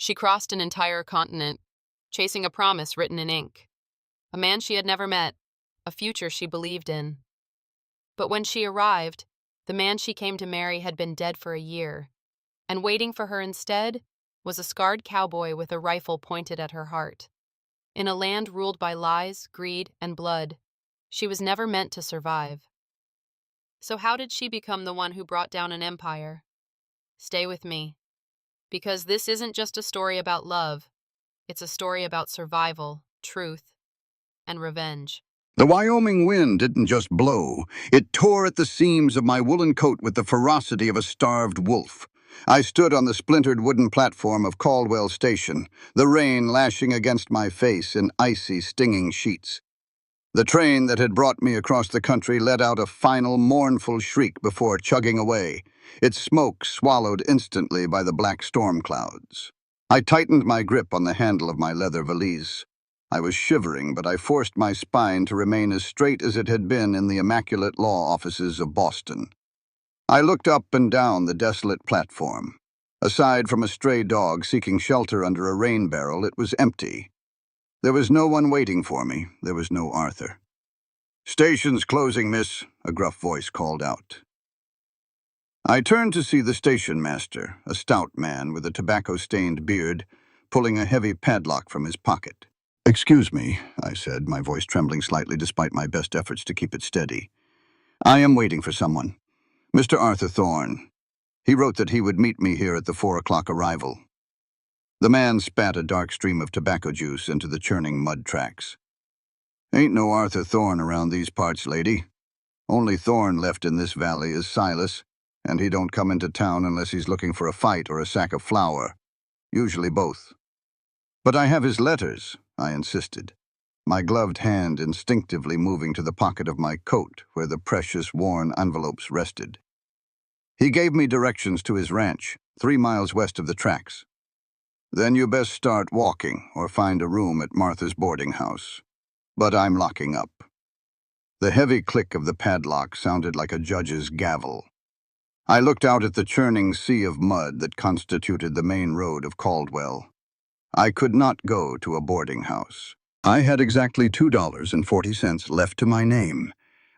She crossed an entire continent, chasing a promise written in ink. A man she had never met, a future she believed in. But when she arrived, the man she came to marry had been dead for a year, and waiting for her instead was a scarred cowboy with a rifle pointed at her heart. In a land ruled by lies, greed, and blood, she was never meant to survive. So how did she become the one who brought down an empire? Stay with me, because this isn't just a story about love, it's a story about survival, truth, and revenge. The Wyoming wind didn't just blow. It tore at the seams of my woolen coat with the ferocity of a starved wolf. I stood on the splintered wooden platform of Caldwell Station, the rain lashing against my face in icy, stinging sheets. The train that had brought me across the country let out a final, mournful shriek before chugging away, its smoke swallowed instantly by the black storm clouds. I tightened my grip on the handle of my leather valise. I was shivering, but I forced my spine to remain as straight as it had been in the immaculate law offices of Boston. I looked up and down the desolate platform. Aside from a stray dog seeking shelter under a rain barrel, it was empty. There was no one waiting for me. There was no Arthur. "Station's closing, miss," a gruff voice called out. I turned to see the station master, a stout man with a tobacco-stained beard, pulling a heavy padlock from his pocket. "Excuse me," I said, my voice trembling slightly despite my best efforts to keep it steady. "I am waiting for someone. Mr. Arthur Thorne. He wrote that he would meet me here at the 4 o'clock arrival." The man spat a dark stream of tobacco juice into the churning mud tracks. "Ain't no Arthur Thorne around these parts, lady. Only Thorne left in this valley is Silas, and he don't come into town unless he's looking for a fight or a sack of flour. Usually both." "But I have his letters," I insisted, my gloved hand instinctively moving to the pocket of my coat where the precious worn envelopes rested. "He gave me directions to his ranch, 3 miles west of the tracks." "Then you best start walking or find a room at Martha's boarding house. But I'm locking up." The heavy click of the padlock sounded like a judge's gavel. I looked out at the churning sea of mud that constituted the main road of Caldwell. I could not go to a boarding house. I had exactly $2.40 left to my name.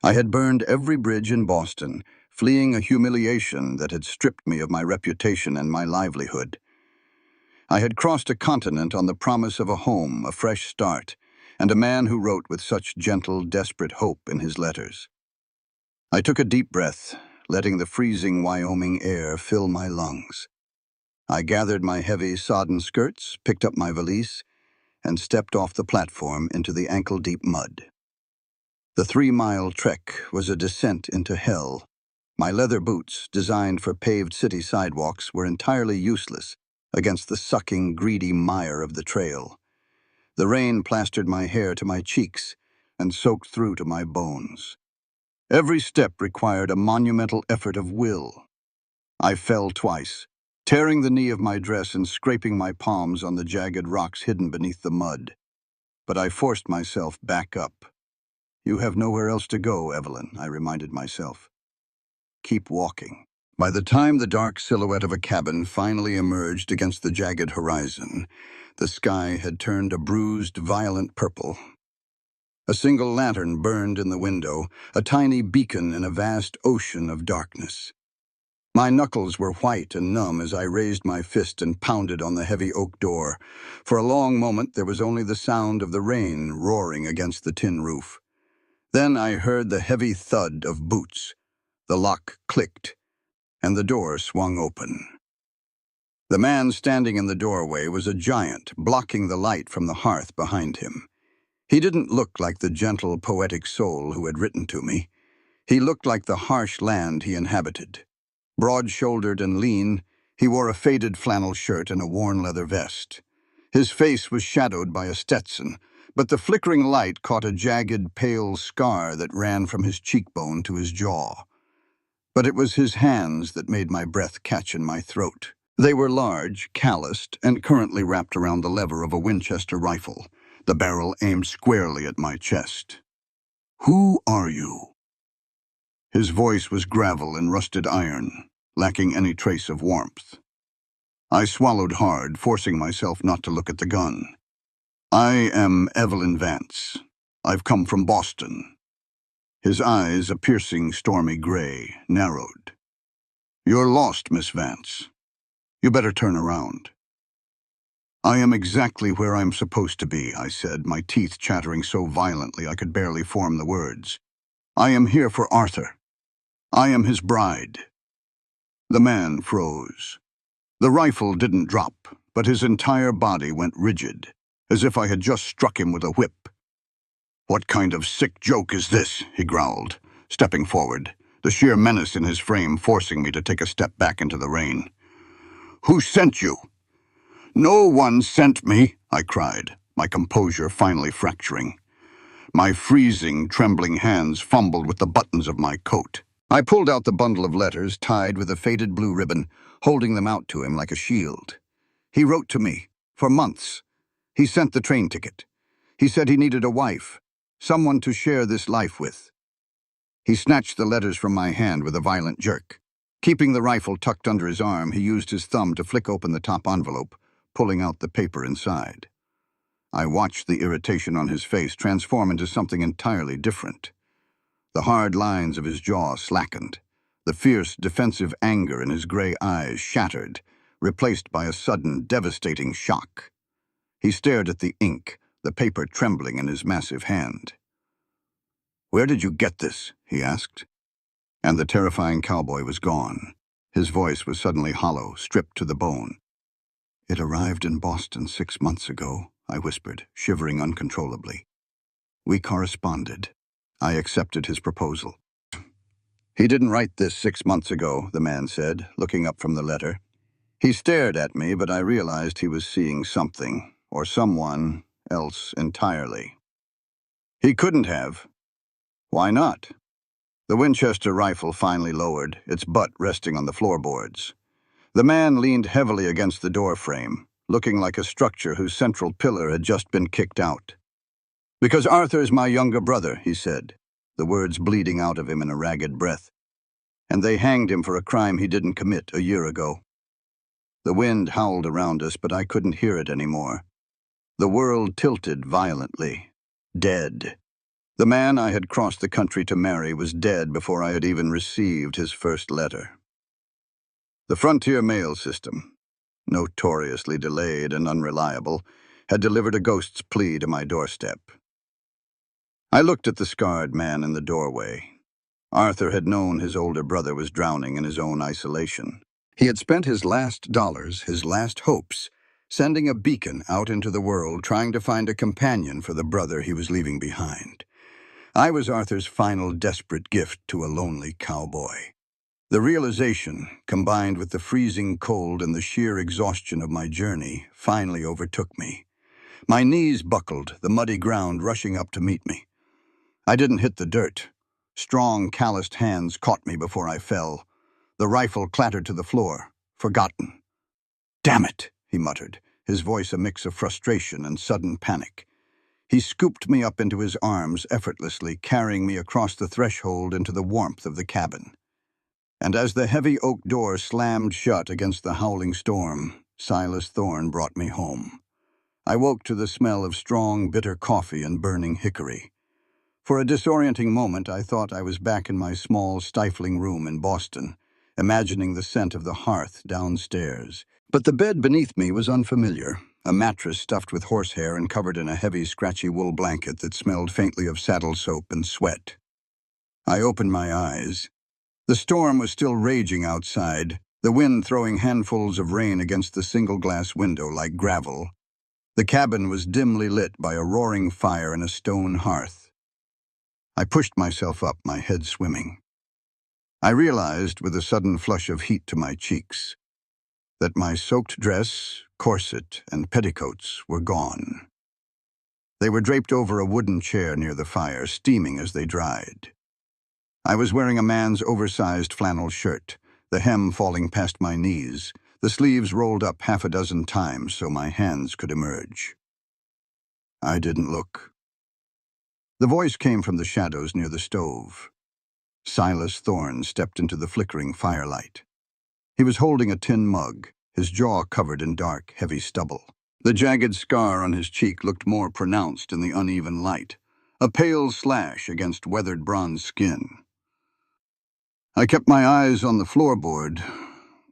I had burned every bridge in Boston, fleeing a humiliation that had stripped me of my reputation and my livelihood. I had crossed a continent on the promise of a home, a fresh start, and a man who wrote with such gentle, desperate hope in his letters. I took a deep breath, letting the freezing Wyoming air fill my lungs. I gathered my heavy, sodden skirts, picked up my valise, and stepped off the platform into the ankle-deep mud. The 3-mile trek was a descent into hell. My leather boots, designed for paved city sidewalks, were entirely useless against the sucking, greedy mire of the trail. The rain plastered my hair to my cheeks and soaked through to my bones. Every step required a monumental effort of will. I fell twice, tearing the knee of my dress and scraping my palms on the jagged rocks hidden beneath the mud. But I forced myself back up. "You have nowhere else to go, Evelyn," I reminded myself. "Keep walking." By the time the dark silhouette of a cabin finally emerged against the jagged horizon, the sky had turned a bruised, violent purple. A single lantern burned in the window, a tiny beacon in a vast ocean of darkness. My knuckles were white and numb as I raised my fist and pounded on the heavy oak door. For a long moment there was only the sound of the rain roaring against the tin roof. Then I heard the heavy thud of boots. The lock clicked, and the door swung open. The man standing in the doorway was a giant, blocking the light from the hearth behind him. He didn't look like the gentle, poetic soul who had written to me. He looked like the harsh land he inhabited. Broad-shouldered and lean, he wore a faded flannel shirt and a worn leather vest. His face was shadowed by a Stetson, but the flickering light caught a jagged, pale scar that ran from his cheekbone to his jaw. But it was his hands that made my breath catch in my throat. They were large, calloused, and currently wrapped around the lever of a Winchester rifle, the barrel aimed squarely at my chest. "Who are you?" His voice was gravel and rusted iron, lacking any trace of warmth. I swallowed hard, forcing myself not to look at the gun. "I am Evelyn Vance. I've come from Boston." His eyes, a piercing, stormy gray, narrowed. "You're lost, Miss Vance. You better turn around." "I am exactly where I'm supposed to be," I said, my teeth chattering so violently I could barely form the words. "I am here for Arthur. I am his bride." The man froze. The rifle didn't drop, but his entire body went rigid, as if I had just struck him with a whip. "What kind of sick joke is this?" he growled, stepping forward, the sheer menace in his frame forcing me to take a step back into the rain. "Who sent you?" "No one sent me," I cried, my composure finally fracturing. My freezing, trembling hands fumbled with the buttons of my coat. I pulled out the bundle of letters tied with a faded blue ribbon, holding them out to him like a shield. He wrote to me, for months. He sent the train ticket. He said he needed a wife, someone to share this life with. He snatched the letters from my hand with a violent jerk. Keeping the rifle tucked under his arm, he used his thumb to flick open the top envelope, pulling out the paper inside. I watched the irritation on his face transform into something entirely different. The hard lines of his jaw slackened. The fierce, defensive anger in his gray eyes shattered, replaced by a sudden, devastating shock. He stared at the ink, the paper trembling in his massive hand. "Where did you get this?" he asked. And the terrifying cowboy was gone. His voice was suddenly hollow, stripped to the bone. "It arrived in Boston 6 months ago," I whispered, shivering uncontrollably. "We corresponded. I accepted his proposal." "He didn't write this 6 months ago," the man said, looking up from the letter. He stared at me, but I realized he was seeing something, or someone else entirely. "He couldn't have." "Why not?" The Winchester rifle finally lowered, its butt resting on the floorboards. The man leaned heavily against the door frame, looking like a structure whose central pillar had just been kicked out. "Because Arthur's my younger brother," he said, the words bleeding out of him in a ragged breath. "And they hanged him for a crime he didn't commit a year ago." The wind howled around us, but I couldn't hear it anymore. The world tilted violently. Dead. The man I had crossed the country to marry was dead before I had even received his first letter. The frontier mail system, notoriously delayed and unreliable, had delivered a ghost's plea to my doorstep. I looked at the scarred man in the doorway. Arthur had known his older brother was drowning in his own isolation. He had spent his last dollars, his last hopes, sending a beacon out into the world trying to find a companion for the brother he was leaving behind. I was Arthur's final desperate gift to a lonely cowboy. The realization, combined with the freezing cold and the sheer exhaustion of my journey, finally overtook me. My knees buckled, the muddy ground rushing up to meet me. I didn't hit the dirt. Strong, calloused hands caught me before I fell. The rifle clattered to the floor, forgotten. "Damn it," he muttered, his voice a mix of frustration and sudden panic. He scooped me up into his arms effortlessly, carrying me across the threshold into the warmth of the cabin. And as the heavy oak door slammed shut against the howling storm, Silas Thorne brought me home. I woke to the smell of strong, bitter coffee and burning hickory. For a disorienting moment, I thought I was back in my small, stifling room in Boston, imagining the scent of the hearth downstairs. But the bed beneath me was unfamiliar, a mattress stuffed with horsehair and covered in a heavy, scratchy wool blanket that smelled faintly of saddle soap and sweat. I opened my eyes. The storm was still raging outside, the wind throwing handfuls of rain against the single-glass window like gravel. The cabin was dimly lit by a roaring fire and a stone hearth. I pushed myself up, my head swimming. I realized, with a sudden flush of heat to my cheeks, that my soaked dress, corset, and petticoats were gone. They were draped over a wooden chair near the fire, steaming as they dried. I was wearing a man's oversized flannel shirt, the hem falling past my knees, the sleeves rolled up half a dozen times so my hands could emerge. I didn't look. The voice came from the shadows near the stove. Silas Thorne stepped into the flickering firelight. He was holding a tin mug, his jaw covered in dark, heavy stubble. The jagged scar on his cheek looked more pronounced in the uneven light, a pale slash against weathered bronze skin. I kept my eyes on the floorboard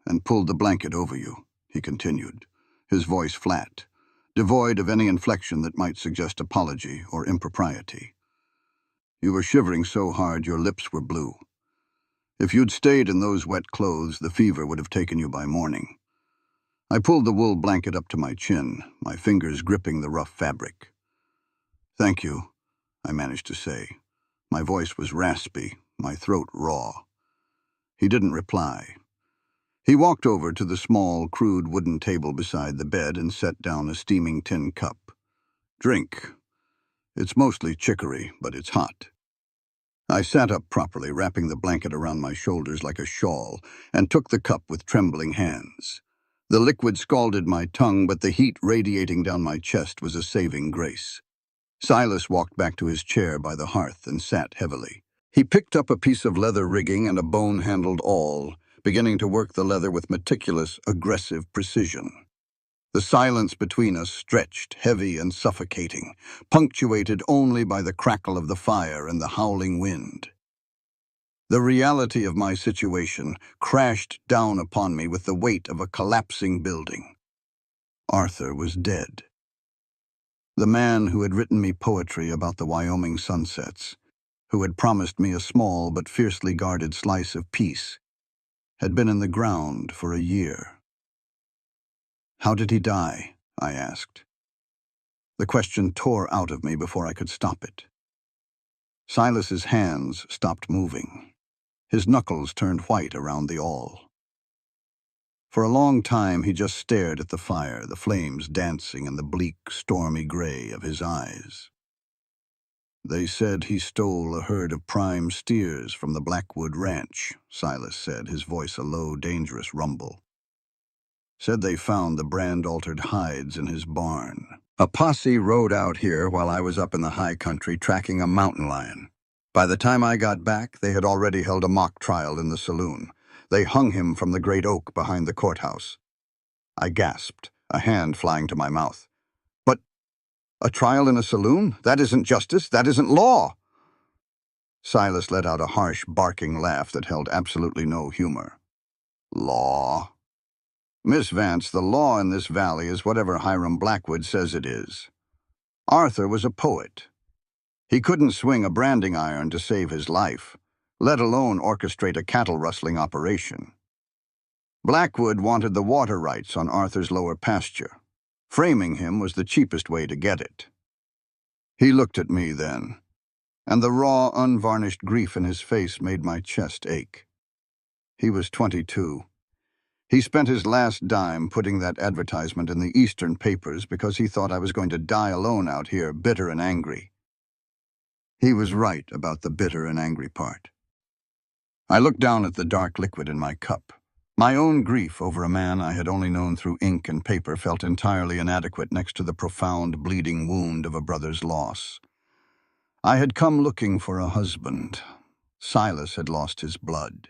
and pulled the blanket over you, he continued, his voice flat, devoid of any inflection that might suggest apology or impropriety. You were shivering so hard your lips were blue. If you'd stayed in those wet clothes, the fever would have taken you by morning. I pulled the wool blanket up to my chin, my fingers gripping the rough fabric. Thank you, I managed to say. My voice was raspy, my throat raw. He didn't reply. He walked over to the small, crude wooden table beside the bed and set down a steaming tin cup. Drink. It's mostly chicory, but it's hot. I sat up properly, wrapping the blanket around my shoulders like a shawl, and took the cup with trembling hands. The liquid scalded my tongue, but the heat radiating down my chest was a saving grace. Silas walked back to his chair by the hearth and sat heavily. He picked up a piece of leather rigging and a bone-handled awl, beginning to work the leather with meticulous, aggressive precision. The silence between us stretched, heavy and suffocating, punctuated only by the crackle of the fire and the howling wind. The reality of my situation crashed down upon me with the weight of a collapsing building. Arthur was dead. The man who had written me poetry about the Wyoming sunsets, who had promised me a small but fiercely guarded slice of peace, had been in the ground for a year. How did he die? I asked. The question tore out of me before I could stop it. Silas's hands stopped moving. His knuckles turned white around the awl. For a long time he just stared at the fire, the flames dancing in the bleak, stormy gray of his eyes. They said he stole a herd of prime steers from the Blackwood Ranch, Silas said, his voice a low, dangerous rumble. Said they found the brand-altered hides in his barn. A posse rode out here while I was up in the high country tracking a mountain lion. By the time I got back, they had already held a mock trial in the saloon. They hung him from the great oak behind the courthouse. I gasped, a hand flying to my mouth. But a trial in a saloon? That isn't justice. That isn't law. Silas let out a harsh, barking laugh that held absolutely no humor. Law? Miss Vance, the law in this valley is whatever Hiram Blackwood says it is. Arthur was a poet. He couldn't swing a branding iron to save his life, let alone orchestrate a cattle-rustling operation. Blackwood wanted the water rights on Arthur's lower pasture. Framing him was the cheapest way to get it. He looked at me then, and the raw, unvarnished grief in his face made my chest ache. He was 22. He spent his last dime putting that advertisement in the Eastern papers because he thought I was going to die alone out here, bitter and angry. He was right about the bitter and angry part. I looked down at the dark liquid in my cup. My own grief over a man I had only known through ink and paper felt entirely inadequate next to the profound, bleeding wound of a brother's loss. I had come looking for a husband. Silas had lost his blood.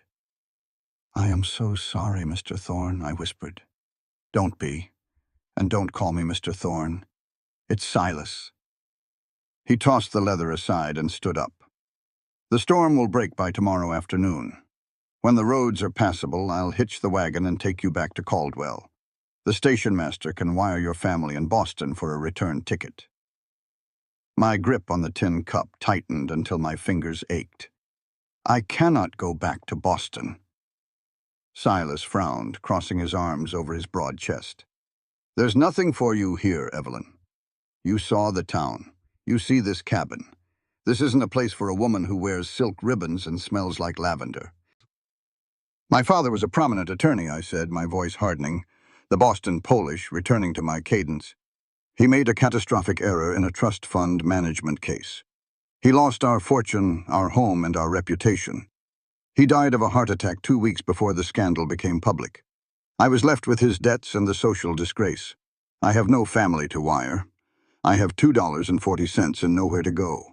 I am so sorry, Mr. Thorne, I whispered. Don't be, and don't call me Mr. Thorne. It's Silas. He tossed the leather aside and stood up. The storm will break by tomorrow afternoon. When the roads are passable, I'll hitch the wagon and take you back to Caldwell. The station master can wire your family in Boston for a return ticket. My grip on the tin cup tightened until my fingers ached. I cannot go back to Boston. Silas frowned, crossing his arms over his broad chest. There's nothing for you here, Evelyn. You saw the town. You see this cabin. This isn't a place for a woman who wears silk ribbons and smells like lavender. My father was a prominent attorney, I said, my voice hardening, the Boston Polish returning to my cadence. He made a catastrophic error in a trust fund management case. He lost our fortune, our home, and our reputation. He died of a heart attack 2 weeks before the scandal became public. I was left with his debts and the social disgrace. I have no family to wire. I have $2.40 and nowhere to go.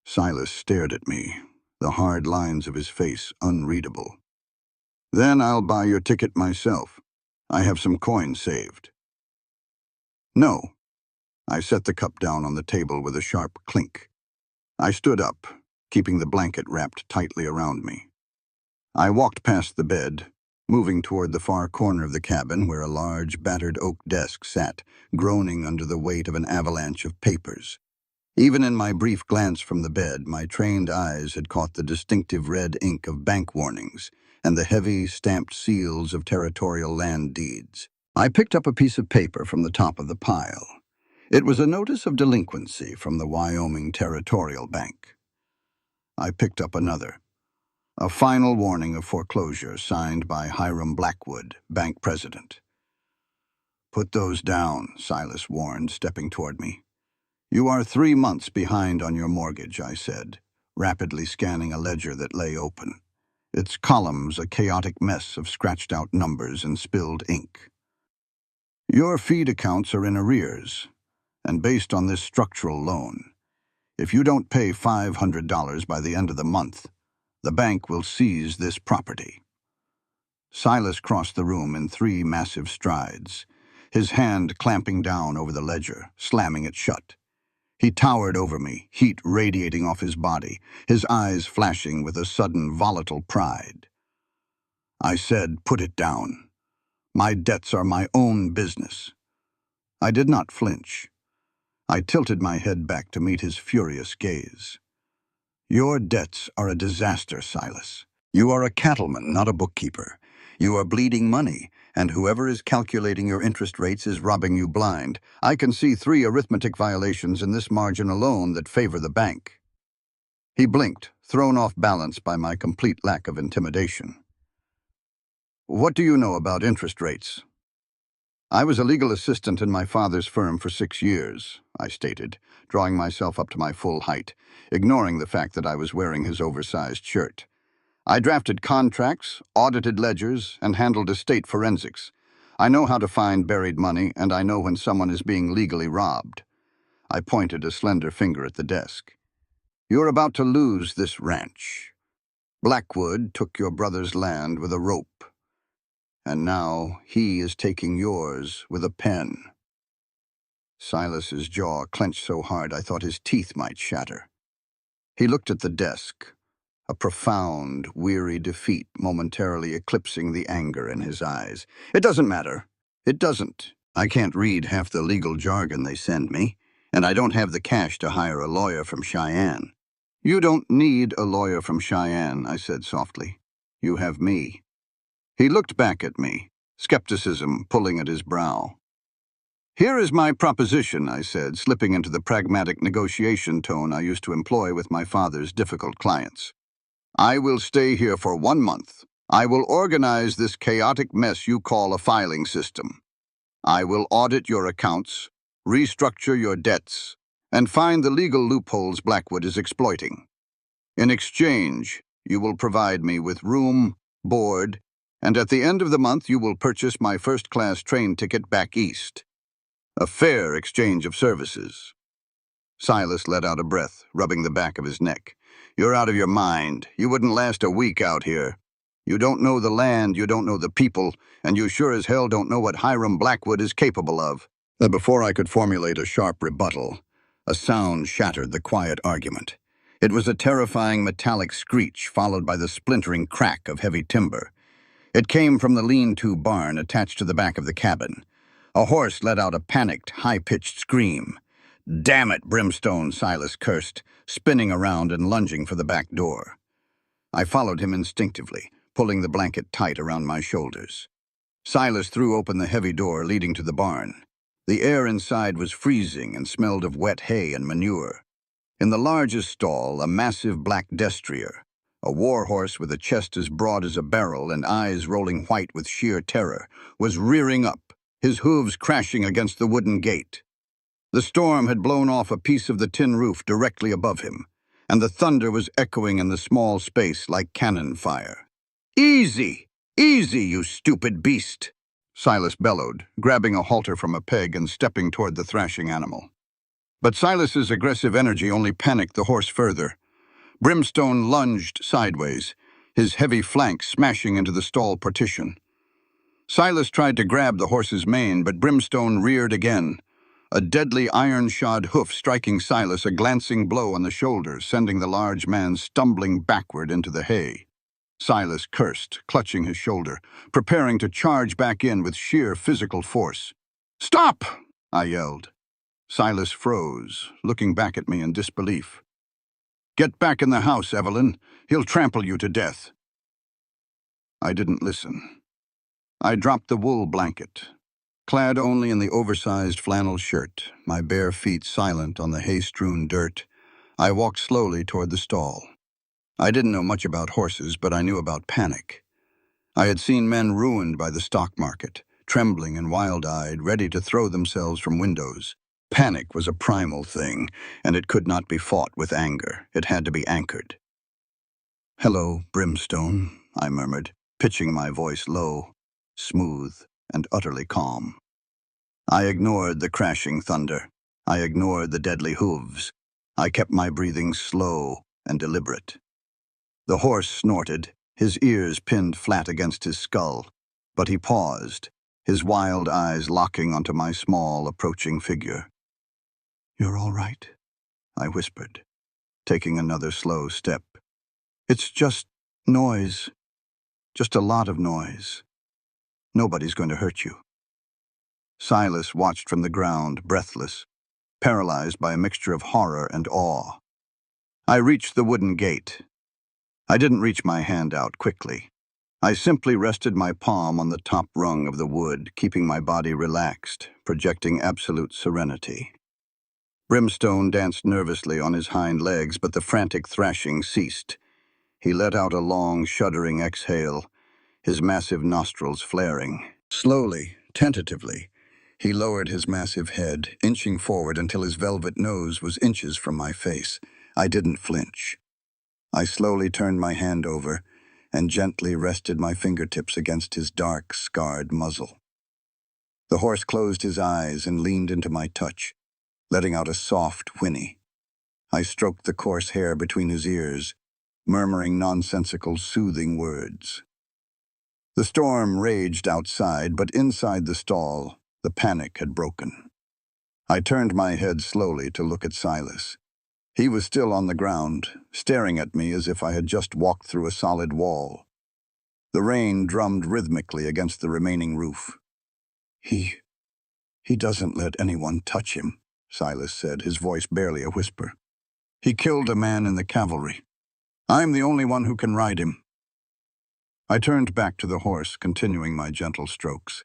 Silas stared at me, the hard lines of his face unreadable. Then I'll buy your ticket myself. I have some coin saved. No. I set the cup down on the table with a sharp clink. I stood up, keeping the blanket wrapped tightly around me. I walked past the bed, moving toward the far corner of the cabin where a large, battered oak desk sat, groaning under the weight of an avalanche of papers. Even in my brief glance from the bed, my trained eyes had caught the distinctive red ink of bank warnings and the heavy, stamped seals of territorial land deeds. I picked up a piece of paper from the top of the pile. It was a notice of delinquency from the Wyoming Territorial Bank. I picked up another. A final warning of foreclosure signed by Hiram Blackwood, bank president. "Put those down," Silas warned, stepping toward me. "You are 3 months behind on your mortgage," I said, rapidly scanning a ledger that lay open. Its columns a chaotic mess of scratched-out numbers and spilled ink. "Your feed accounts are in arrears, and based on this structural loan, if you don't pay $500 by the end of the month, the bank will seize this property." Silas crossed the room in 3 massive strides, his hand clamping down over the ledger, slamming it shut. He towered over me, heat radiating off his body, his eyes flashing with a sudden volatile pride. I said, "Put it down. My debts are my own business." I did not flinch. I tilted my head back to meet his furious gaze. "Your debts are a disaster, Silas. You are a cattleman, not a bookkeeper. You are bleeding money, and whoever is calculating your interest rates is robbing you blind. I can see 3 arithmetic violations in this margin alone that favor the bank." He blinked, thrown off balance by my complete lack of intimidation. "What do you know about interest rates?" "I was a legal assistant in my father's firm for 6 years, I stated, drawing myself up to my full height, ignoring the fact that I was wearing his oversized shirt. "I drafted contracts, audited ledgers, and handled estate forensics. I know how to find buried money, and I know when someone is being legally robbed." I pointed a slender finger at the desk. "You're about to lose this ranch. Blackwood took your brother's land with a rope, and now he is taking yours with a pen." Silas's jaw clenched so hard I thought his teeth might shatter. He looked at the desk, a profound, weary defeat momentarily eclipsing the anger in his eyes. "It doesn't matter. It doesn't. I can't read half the legal jargon they send me, and I don't have the cash to hire a lawyer from Cheyenne." "You don't need a lawyer from Cheyenne," I said softly. "You have me." He looked back at me, skepticism pulling at his brow. "Here is my proposition," I said, slipping into the pragmatic negotiation tone I used to employ with my father's difficult clients. "I will stay here for 1 month. I will organize this chaotic mess you call a filing system. I will audit your accounts, restructure your debts, and find the legal loopholes Blackwood is exploiting. In exchange, you will provide me with room, board, and at the end of the month you will purchase my first-class train ticket back east. A fair exchange of services." Silas let out a breath, rubbing the back of his neck. "You're out of your mind. You wouldn't last a week out here. You don't know the land, you don't know the people, and you sure as hell don't know what Hiram Blackwood is capable of." Before I could formulate a sharp rebuttal, a sound shattered the quiet argument. It was a terrifying metallic screech followed by the splintering crack of heavy timber. It came from the lean-to barn attached to the back of the cabin. A horse let out a panicked, high-pitched scream. "Damn it, Brimstone," Silas cursed, spinning around and lunging for the back door. I followed him instinctively, pulling the blanket tight around my shoulders. Silas threw open the heavy door leading to the barn. The air inside was freezing and smelled of wet hay and manure. In the largest stall, a massive black destrier, a war horse with a chest as broad as a barrel and eyes rolling white with sheer terror, was rearing up, his hooves crashing against the wooden gate. The storm had blown off a piece of the tin roof directly above him, and the thunder was echoing in the small space like cannon fire. "Easy! Easy, you stupid beast!" Silas bellowed, grabbing a halter from a peg and stepping toward the thrashing animal. But Silas's aggressive energy only panicked the horse further. Brimstone lunged sideways, his heavy flank smashing into the stall partition. Silas tried to grab the horse's mane, but Brimstone reared again. A deadly iron-shod hoof striking Silas a glancing blow on the shoulder, sending the large man stumbling backward into the hay. Silas cursed, clutching his shoulder, preparing to charge back in with sheer physical force. "Stop!" I yelled. Silas froze, looking back at me in disbelief. "Get back in the house, Evelyn. He'll trample you to death." I didn't listen. I dropped the wool blanket. Clad only in the oversized flannel shirt, my bare feet silent on the hay-strewn dirt, I walked slowly toward the stall. I didn't know much about horses, but I knew about panic. I had seen men ruined by the stock market, trembling and wild-eyed, ready to throw themselves from windows. Panic was a primal thing, and it could not be fought with anger. It had to be anchored. "Hello, Brimstone," I murmured, pitching my voice low, smooth, and utterly calm. I ignored the crashing thunder. I ignored the deadly hooves. I kept my breathing slow and deliberate. The horse snorted, his ears pinned flat against his skull, but he paused, his wild eyes locking onto my small, approaching figure. "You're all right?" I whispered, taking another slow step. "It's just noise. Just a lot of noise. Nobody's going to hurt you." Silas watched from the ground, breathless, paralyzed by a mixture of horror and awe. I reached the wooden gate. I didn't reach my hand out quickly. I simply rested my palm on the top rung of the wood, keeping my body relaxed, projecting absolute serenity. Brimstone danced nervously on his hind legs, but the frantic thrashing ceased. He let out a long, shuddering exhale, his massive nostrils flaring. Slowly, tentatively, he lowered his massive head, inching forward until his velvet nose was inches from my face. I didn't flinch. I slowly turned my hand over and gently rested my fingertips against his dark, scarred muzzle. The horse closed his eyes and leaned into my touch, letting out a soft whinny. I stroked the coarse hair between his ears, murmuring nonsensical, soothing words. The storm raged outside, but inside the stall, the panic had broken. I turned my head slowly to look at Silas. He was still on the ground, staring at me as if I had just walked through a solid wall. The rain drummed rhythmically against the remaining roof. He doesn't let anyone touch him," Silas said, his voice barely a whisper. "He killed a man in the cavalry. I'm the only one who can ride him." I turned back to the horse, continuing my gentle strokes.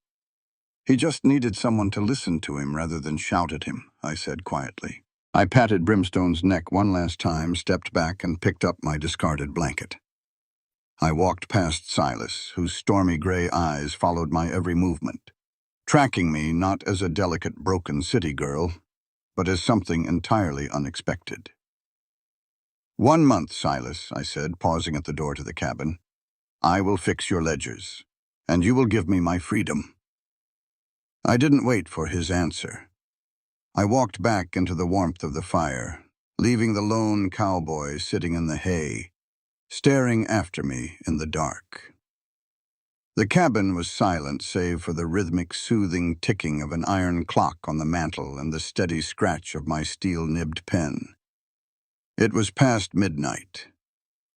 "He just needed someone to listen to him rather than shout at him," I said quietly. I patted Brimstone's neck one last time, stepped back, and picked up my discarded blanket. I walked past Silas, whose stormy gray eyes followed my every movement, tracking me not as a delicate, broken city girl, but as something entirely unexpected. "1 month, Silas," I said, pausing at the door to the cabin. "I will fix your ledgers, and you will give me my freedom." I didn't wait for his answer. I walked back into the warmth of the fire, leaving the lone cowboy sitting in the hay, staring after me in the dark. The cabin was silent save for the rhythmic, soothing ticking of an iron clock on the mantel and the steady scratch of my steel-nibbed pen. It was past midnight.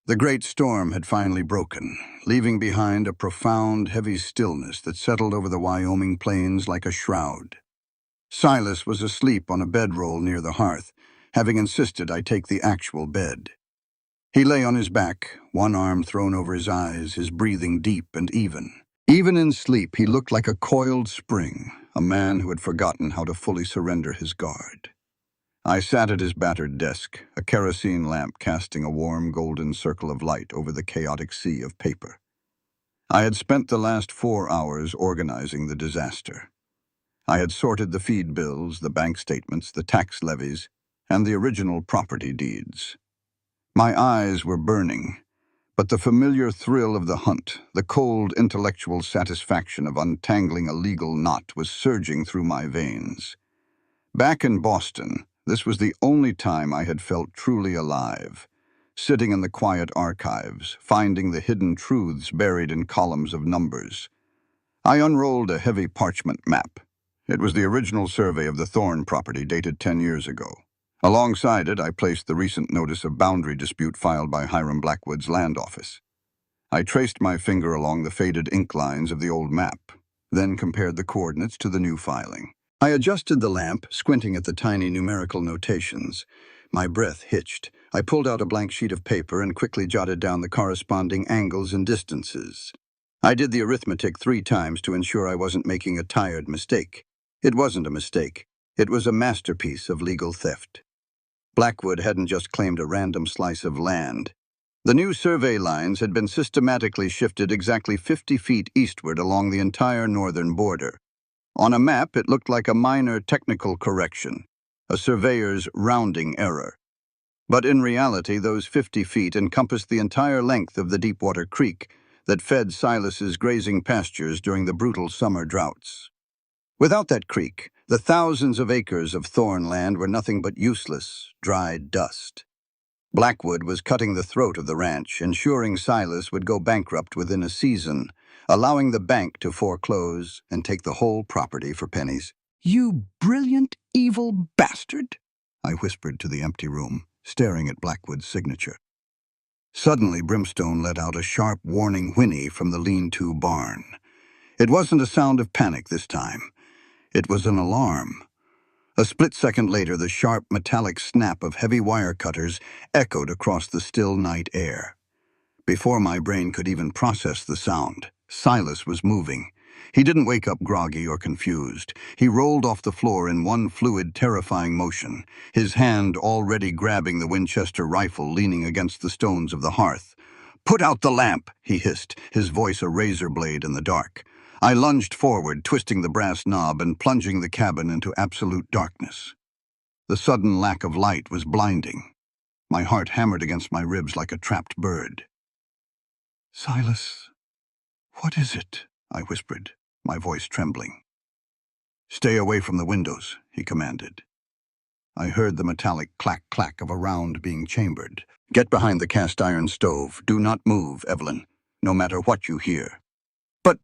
The great storm had finally broken, leaving behind a profound, heavy stillness that settled over the Wyoming plains like a shroud. Silas was asleep on a bedroll near the hearth, having insisted I take the actual bed. He lay on his back, one arm thrown over his eyes, his breathing deep and even. Even in sleep, he looked like a coiled spring, a man who had forgotten how to fully surrender his guard. I sat at his battered desk, a kerosene lamp casting a warm golden circle of light over the chaotic sea of paper. I had spent the last 4 hours organizing the disaster. I had sorted the feed bills, the bank statements, the tax levies, and the original property deeds. My eyes were burning, but the familiar thrill of the hunt, the cold intellectual satisfaction of untangling a legal knot was surging through my veins. Back in Boston, this was the only time I had felt truly alive, sitting in the quiet archives, finding the hidden truths buried in columns of numbers. I unrolled a heavy parchment map. It was the original survey of the Thorne property dated 10 years ago. Alongside it, I placed the recent notice of boundary dispute filed by Hiram Blackwood's land office. I traced my finger along the faded ink lines of the old map, then compared the coordinates to the new filing. I adjusted the lamp, squinting at the tiny numerical notations. My breath hitched. I pulled out a blank sheet of paper and quickly jotted down the corresponding angles and distances. I did the arithmetic 3 times to ensure I wasn't making a tired mistake. It wasn't a mistake. It was a masterpiece of legal theft. Blackwood hadn't just claimed a random slice of land. The new survey lines had been systematically shifted exactly 50 feet eastward along the entire northern border. On a map, it looked like a minor technical correction, a surveyor's rounding error. But in reality, those 50 feet encompassed the entire length of the Deepwater Creek that fed Silas's grazing pastures during the brutal summer droughts. Without that creek, the thousands of acres of Thorne land were nothing but useless, dried dust. Blackwood was cutting the throat of the ranch, ensuring Silas would go bankrupt within a season, allowing the bank to foreclose and take the whole property for pennies. "You brilliant, evil bastard," I whispered to the empty room, staring at Blackwood's signature. Suddenly, Brimstone let out a sharp warning whinny from the lean-to barn. It wasn't a sound of panic this time. It was an alarm. A split second later, the sharp metallic snap of heavy wire cutters echoed across the still night air. Before my brain could even process the sound, Silas was moving. He didn't wake up groggy or confused. He rolled off the floor in one fluid, terrifying motion, his hand already grabbing the Winchester rifle leaning against the stones of the hearth. "Put out the lamp," he hissed, his voice a razor blade in the dark. I lunged forward, twisting the brass knob and plunging the cabin into absolute darkness. The sudden lack of light was blinding. My heart hammered against my ribs like a trapped bird. "Silas, what is it?" I whispered, my voice trembling. "Stay away from the windows," he commanded. I heard the metallic clack-clack of a round being chambered. "Get behind the cast-iron stove. Do not move, Evelyn, no matter what you hear." But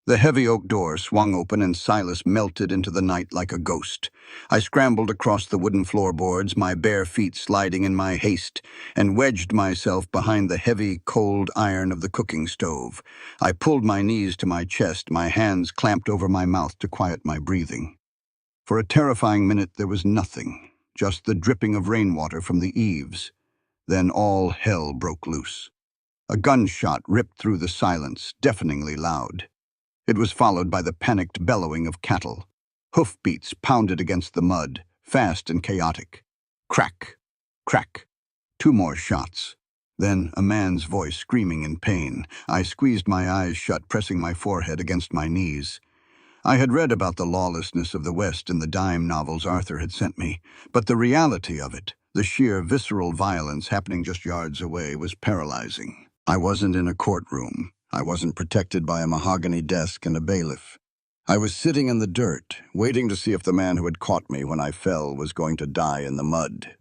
the heavy oak door swung open and Silas melted into the night like a ghost. I scrambled across the wooden floorboards, my bare feet sliding in my haste, and wedged myself behind the heavy, cold iron of the cooking stove. I pulled my knees to my chest, my hands clamped over my mouth to quiet my breathing. For a terrifying minute there was nothing, just the dripping of rainwater from the eaves. Then all hell broke loose. A gunshot ripped through the silence, deafeningly loud. It was followed by the panicked bellowing of cattle. Hoofbeats pounded against the mud, fast and chaotic. Crack, crack. 2 more shots. Then a man's voice screaming in pain. I squeezed my eyes shut, pressing my forehead against my knees. I had read about the lawlessness of the West in the dime novels Arthur had sent me, but the reality of it, the sheer visceral violence happening just yards away, was paralyzing. I wasn't in a courtroom. I wasn't protected by a mahogany desk and a bailiff. I was sitting in the dirt, waiting to see if the man who had caught me when I fell was going to die in the mud.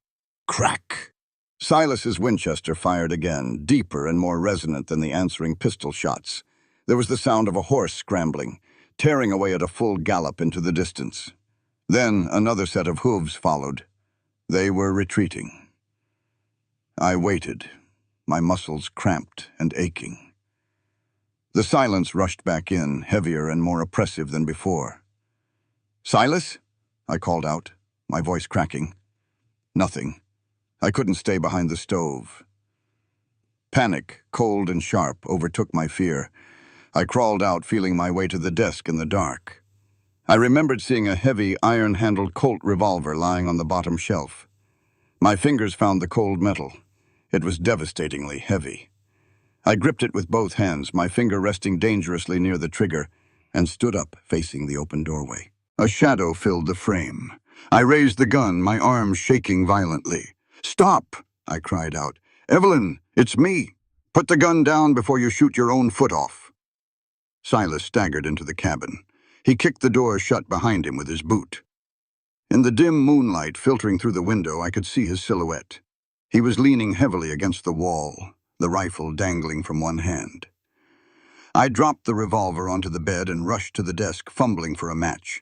Crack! Silas's Winchester fired again, deeper and more resonant than the answering pistol shots. There was the sound of a horse scrambling, tearing away at a full gallop into the distance. Then another set of hooves followed. They were retreating. I waited, my muscles cramped and aching. The silence rushed back in, heavier and more oppressive than before. "Silas?" I called out, my voice cracking. Nothing. I couldn't stay behind the stove. Panic, cold and sharp, overtook my fear. I crawled out, feeling my way to the desk in the dark. I remembered seeing a heavy, iron-handled Colt revolver lying on the bottom shelf. My fingers found the cold metal. It was devastatingly heavy. I gripped it with both hands, my finger resting dangerously near the trigger, and stood up, facing the open doorway. A shadow filled the frame. I raised the gun, my arms shaking violently. "Stop!" I cried out. "Evelyn, it's me. Put the gun down before you shoot your own foot off." Silas staggered into the cabin. He kicked the door shut behind him with his boot. In the dim moonlight filtering through the window, I could see his silhouette. He was leaning heavily against the wall, the rifle dangling from one hand. I dropped the revolver onto the bed and rushed to the desk, fumbling for a match.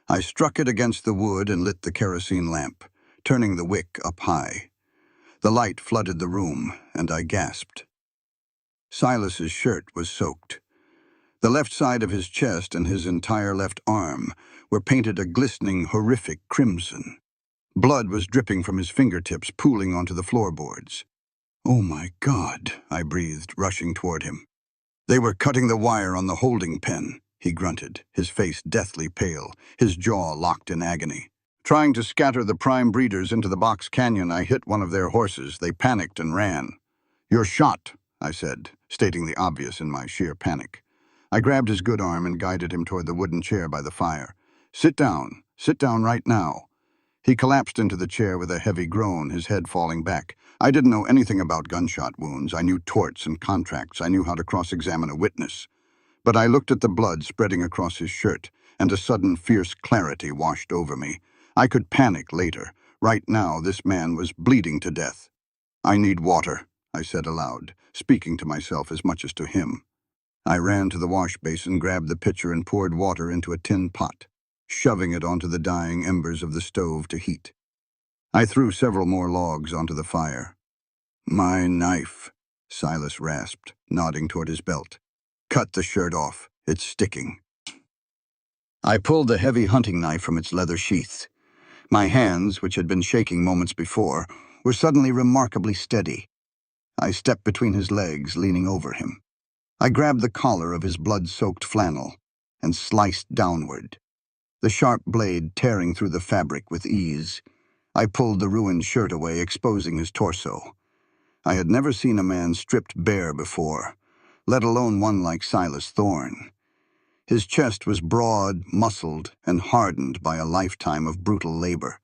I struck it against the wood and lit the kerosene lamp, turning the wick up high. The light flooded the room, and I gasped. Silas's shirt was soaked. The left side of his chest and his entire left arm were painted a glistening, horrific crimson. Blood was dripping from his fingertips, pooling onto the floorboards. "Oh my God," I breathed, rushing toward him. "They were cutting the wire on the holding pen," he grunted, his face deathly pale, his jaw locked in agony. "Trying to scatter the prime breeders into the box canyon, I hit one of their horses. They panicked and ran." "You're shot," I said, stating the obvious in my sheer panic. I grabbed his good arm and guided him toward the wooden chair by the fire. Sit down right now." He collapsed into the chair with a heavy groan, his head falling back. I didn't know anything about gunshot wounds. I knew torts and contracts. I knew how to cross-examine a witness. But I looked at the blood spreading across his shirt, and a sudden fierce clarity washed over me. I could panic later. Right now, this man was bleeding to death. "I need water," I said aloud, speaking to myself as much as to him. I ran to the wash basin, grabbed the pitcher, and poured water into a tin pot, shoving it onto the dying embers of the stove to heat. I threw several more logs onto the fire. "My knife," Silas rasped, nodding toward his belt. "Cut the shirt off. It's sticking." I pulled the heavy hunting knife from its leather sheath. My hands, which had been shaking moments before, were suddenly remarkably steady. I stepped between his legs, leaning over him. I grabbed the collar of his blood-soaked flannel and sliced downward, the sharp blade tearing through the fabric with ease. I pulled the ruined shirt away, exposing his torso. I had never seen a man stripped bare before, let alone one like Silas Thorne. His chest was broad, muscled, and hardened by a lifetime of brutal labor.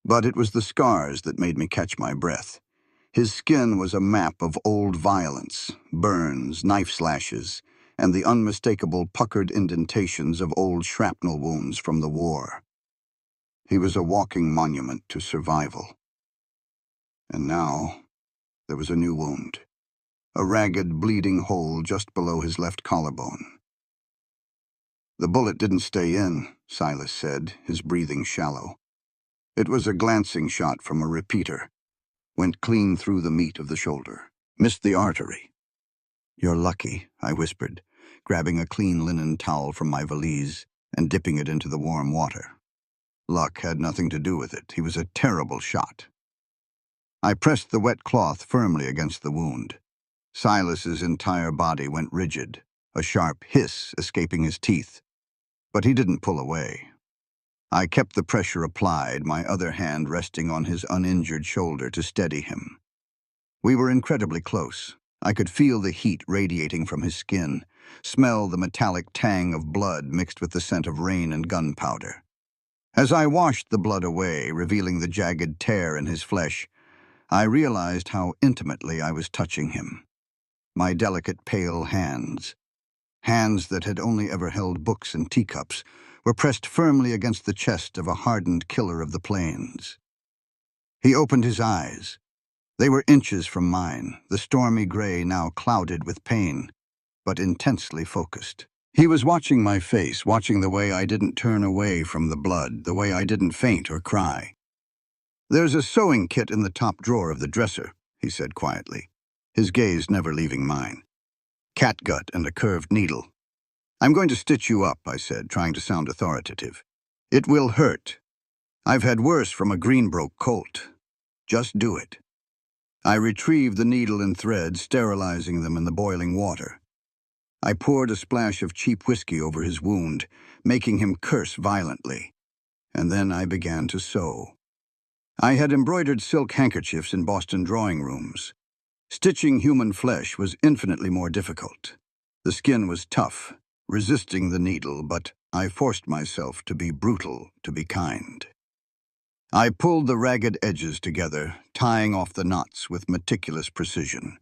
But it was the scars that made me catch my breath. His skin was a map of old violence, burns, knife slashes, and the unmistakable puckered indentations of old shrapnel wounds from the war. He was a walking monument to survival. And now, there was a new wound, a ragged, bleeding hole just below his left collarbone. "The bullet didn't stay in," Silas said, his breathing shallow. "It was a glancing shot from a repeater. Went clean through the meat of the shoulder. Missed the artery." "You're lucky," I whispered, grabbing a clean linen towel from my valise and dipping it into the warm water. Luck had nothing to do with it. He was a terrible shot. I pressed the wet cloth firmly against the wound. Silas's entire body went rigid, a sharp hiss escaping his teeth. But he didn't pull away. I kept the pressure applied, my other hand resting on his uninjured shoulder to steady him. We were incredibly close. I could feel the heat radiating from his skin, smell the metallic tang of blood mixed with the scent of rain and gunpowder. As I washed the blood away, revealing the jagged tear in his flesh, I realized how intimately I was touching him. My delicate, pale hands that had only ever held books and teacups, were pressed firmly against the chest of a hardened killer of the plains. He opened his eyes. They were inches from mine, the stormy gray now clouded with pain, but intensely focused. He was watching my face, watching the way I didn't turn away from the blood, the way I didn't faint or cry. "There's a sewing kit in the top drawer of the dresser," he said quietly, his gaze never leaving mine. "Catgut and a curved needle." "I'm going to stitch you up," I said, trying to sound authoritative. "It will hurt. I've had worse from a Greenbroke colt. Just do it." I retrieved the needle and thread, sterilizing them in the boiling water. I poured a splash of cheap whiskey over his wound, making him curse violently. And then I began to sew. I had embroidered silk handkerchiefs in Boston drawing rooms. Stitching human flesh was infinitely more difficult. The skin was tough, resisting the needle, but I forced myself to be brutal, to be kind. I pulled the ragged edges together, tying off the knots with meticulous precision.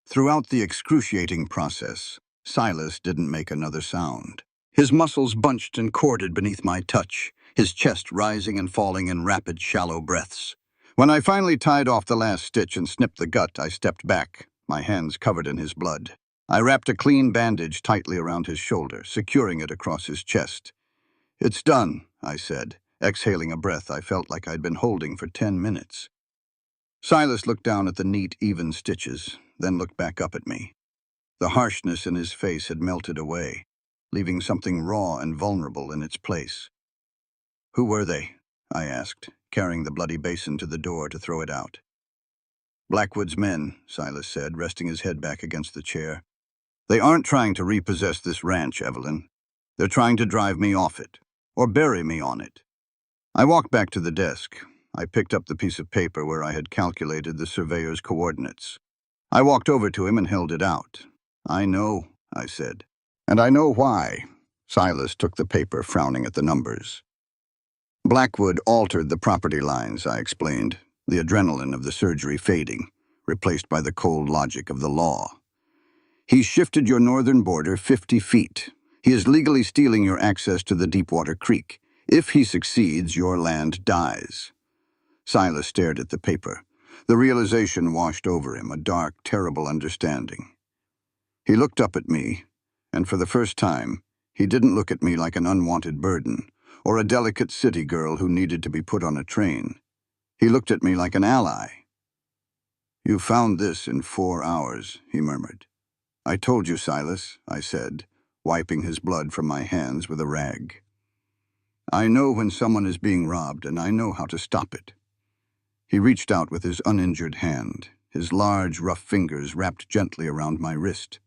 Throughout the excruciating process, Silas didn't make another sound. His muscles bunched and corded beneath my touch, his chest rising and falling in rapid, shallow breaths. When I finally tied off the last stitch and snipped the gut, I stepped back, my hands covered in his blood. I wrapped a clean bandage tightly around his shoulder, securing it across his chest. "It's done," I said, exhaling a breath I felt like I'd been holding for 10 minutes. Silas looked down at the neat, even stitches, then looked back up at me. The harshness in his face had melted away, leaving something raw and vulnerable in its place. "Who were they?" I asked, carrying the bloody basin to the door to throw it out. "Blackwood's men," Silas said, resting his head back against the chair. "They aren't trying to repossess this ranch, Evelyn. They're trying to drive me off it, or bury me on it." I walked back to the desk. I picked up the piece of paper where I had calculated the surveyor's coordinates. I walked over to him and held it out. "I know," I said. "And I know why." Silas took the paper, frowning at the numbers. "Blackwood altered the property lines," I explained, the adrenaline of the surgery fading, replaced by the cold logic of the law. "He shifted your northern border 50 feet. He is legally stealing your access to the Deepwater Creek. If he succeeds, your land dies." Silas stared at the paper. The realization washed over him, a dark, terrible understanding. He looked up at me, and for the first time, he didn't look at me like an unwanted burden, or a delicate city girl who needed to be put on a train. He looked at me like an ally. "You found this in 4 hours," he murmured. "I told you, Silas," I said, wiping his blood from my hands with a rag. "I know when someone is being robbed, and I know how to stop it." He reached out with his uninjured hand, his large, rough fingers wrapped gently around my wrist.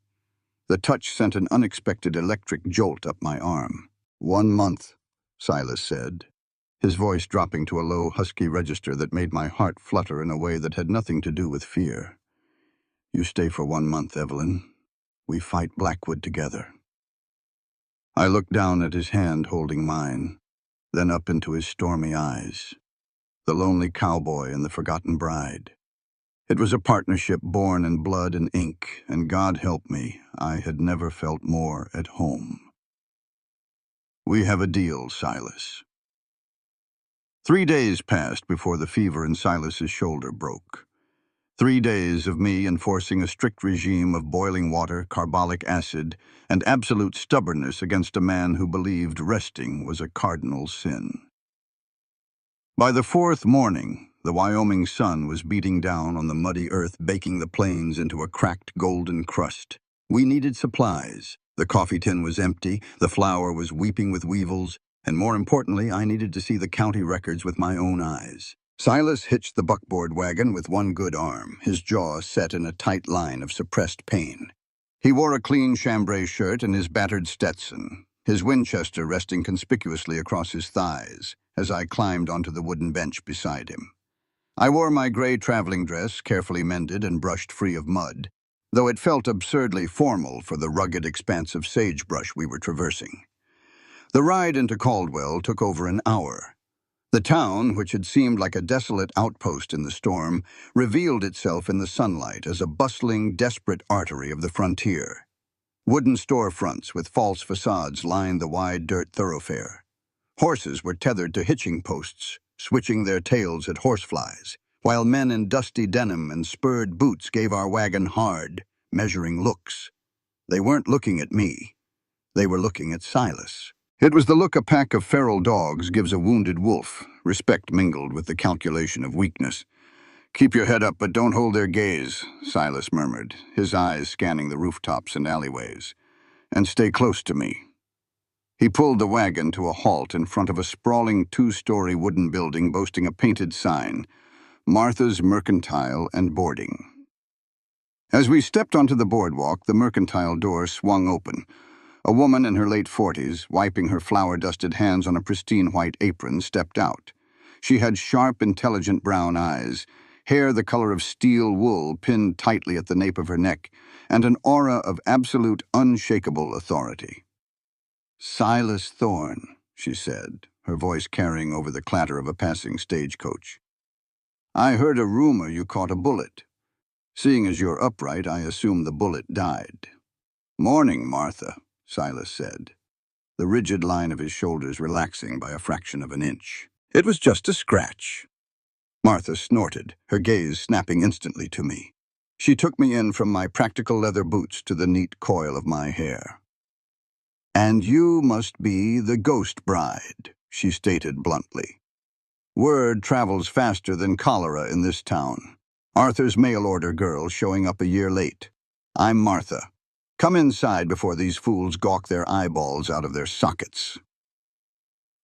The touch sent an unexpected electric jolt up my arm. "1 month," Silas said, his voice dropping to a low, husky register that made my heart flutter in a way that had nothing to do with fear. "You stay for 1 month, Evelyn. We fight Blackwood together." I looked down at his hand holding mine, then up into his stormy eyes. The lonely cowboy and the forgotten bride. It was a partnership born in blood and ink, and God help me, I had never felt more at home. "We have a deal, Silas." 3 days passed before the fever in Silas's shoulder broke. 3 days of me enforcing a strict regime of boiling water, carbolic acid, and absolute stubbornness against a man who believed resting was a cardinal sin. By the 4th morning, the Wyoming sun was beating down on the muddy earth, baking the plains into a cracked golden crust. We needed supplies. The coffee tin was empty, the flour was weeping with weevils, and more importantly, I needed to see the county records with my own eyes. Silas hitched the buckboard wagon with one good arm, his jaw set in a tight line of suppressed pain. He wore a clean chambray shirt and his battered Stetson, his Winchester resting conspicuously across his thighs as I climbed onto the wooden bench beside him. I wore my gray traveling dress, carefully mended and brushed free of mud, though it felt absurdly formal for the rugged expanse of sagebrush we were traversing. The ride into Caldwell took over an hour. The town, which had seemed like a desolate outpost in the storm, revealed itself in the sunlight as a bustling, desperate artery of the frontier. Wooden storefronts with false facades lined the wide dirt thoroughfare. Horses were tethered to hitching posts, switching their tails at horseflies, while men in dusty denim and spurred boots gave our wagon hard, measuring looks. They weren't looking at me. They were looking at Silas. It was the look a pack of feral dogs gives a wounded wolf, respect mingled with the calculation of weakness. "Keep your head up, but don't hold their gaze," Silas murmured, his eyes scanning the rooftops and alleyways. "And stay close to me." He pulled the wagon to a halt in front of a sprawling 2-story wooden building boasting a painted sign, "Martha's Mercantile and Boarding." As we stepped onto the boardwalk, the mercantile door swung open. A woman in her late 40s, wiping her flour-dusted hands on a pristine white apron, stepped out. She had sharp, intelligent brown eyes, hair the color of steel wool pinned tightly at the nape of her neck, and an aura of absolute, unshakable authority. "Silas Thorne," she said, her voice carrying over the clatter of a passing stagecoach. "I heard a rumor you caught a bullet. Seeing as you're upright, I assume the bullet died." "Morning, Martha," Silas said, the rigid line of his shoulders relaxing by a fraction of an inch. "It was just a scratch." Martha snorted, her gaze snapping instantly to me. She took me in from my practical leather boots to the neat coil of my hair. "And you must be the ghost bride," she stated bluntly. "Word travels faster than cholera in this town. Arthur's mail-order girl showing up a year late. I'm Martha. Come inside before these fools gawk their eyeballs out of their sockets."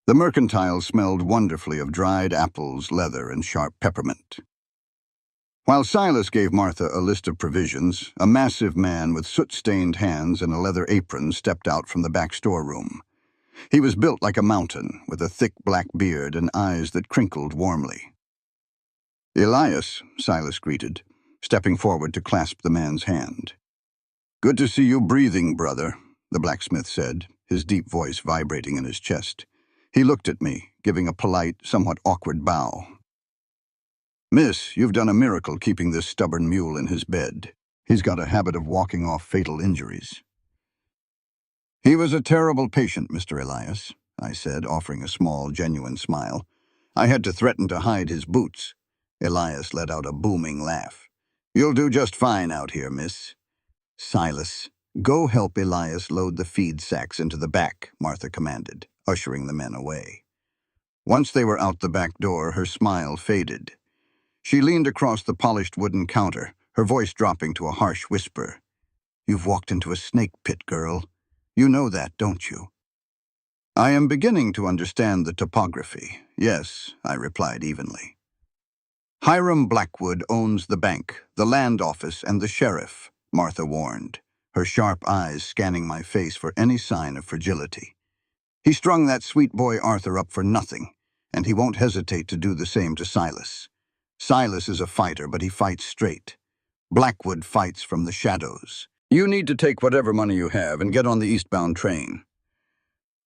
The mercantile smelled wonderfully of dried apples, leather, and sharp peppermint. While Silas gave Martha a list of provisions, a massive man with soot-stained hands and a leather apron stepped out from the back storeroom. He was built like a mountain, with a thick black beard and eyes that crinkled warmly. "Elias," Silas greeted, stepping forward to clasp the man's hand. "Good to see you breathing, brother," the blacksmith said, his deep voice vibrating in his chest. He looked at me, giving a polite, somewhat awkward bow. "Miss, you've done a miracle keeping this stubborn mule in his bed. He's got a habit of walking off fatal injuries." "He was a terrible patient, Mr. Elias," I said, offering a small, genuine smile. "I had to threaten to hide his boots." Elias let out a booming laugh. "You'll do just fine out here, miss." "Silas, go help Elias load the feed sacks into the back," Martha commanded, ushering the men away. Once they were out the back door, her smile faded. She leaned across the polished wooden counter, her voice dropping to a harsh whisper. "You've walked into a snake pit, girl. You know that, don't you?" "I am beginning to understand the topography. Yes," I replied evenly. "Hiram Blackwood owns the bank, the land office, and the sheriff," Martha warned, her sharp eyes scanning my face for any sign of fragility. "He strung that sweet boy Arthur up for nothing, and he won't hesitate to do the same to Silas. Silas is a fighter, but he fights straight. Blackwood fights from the shadows. You need to take whatever money you have and get on the eastbound train."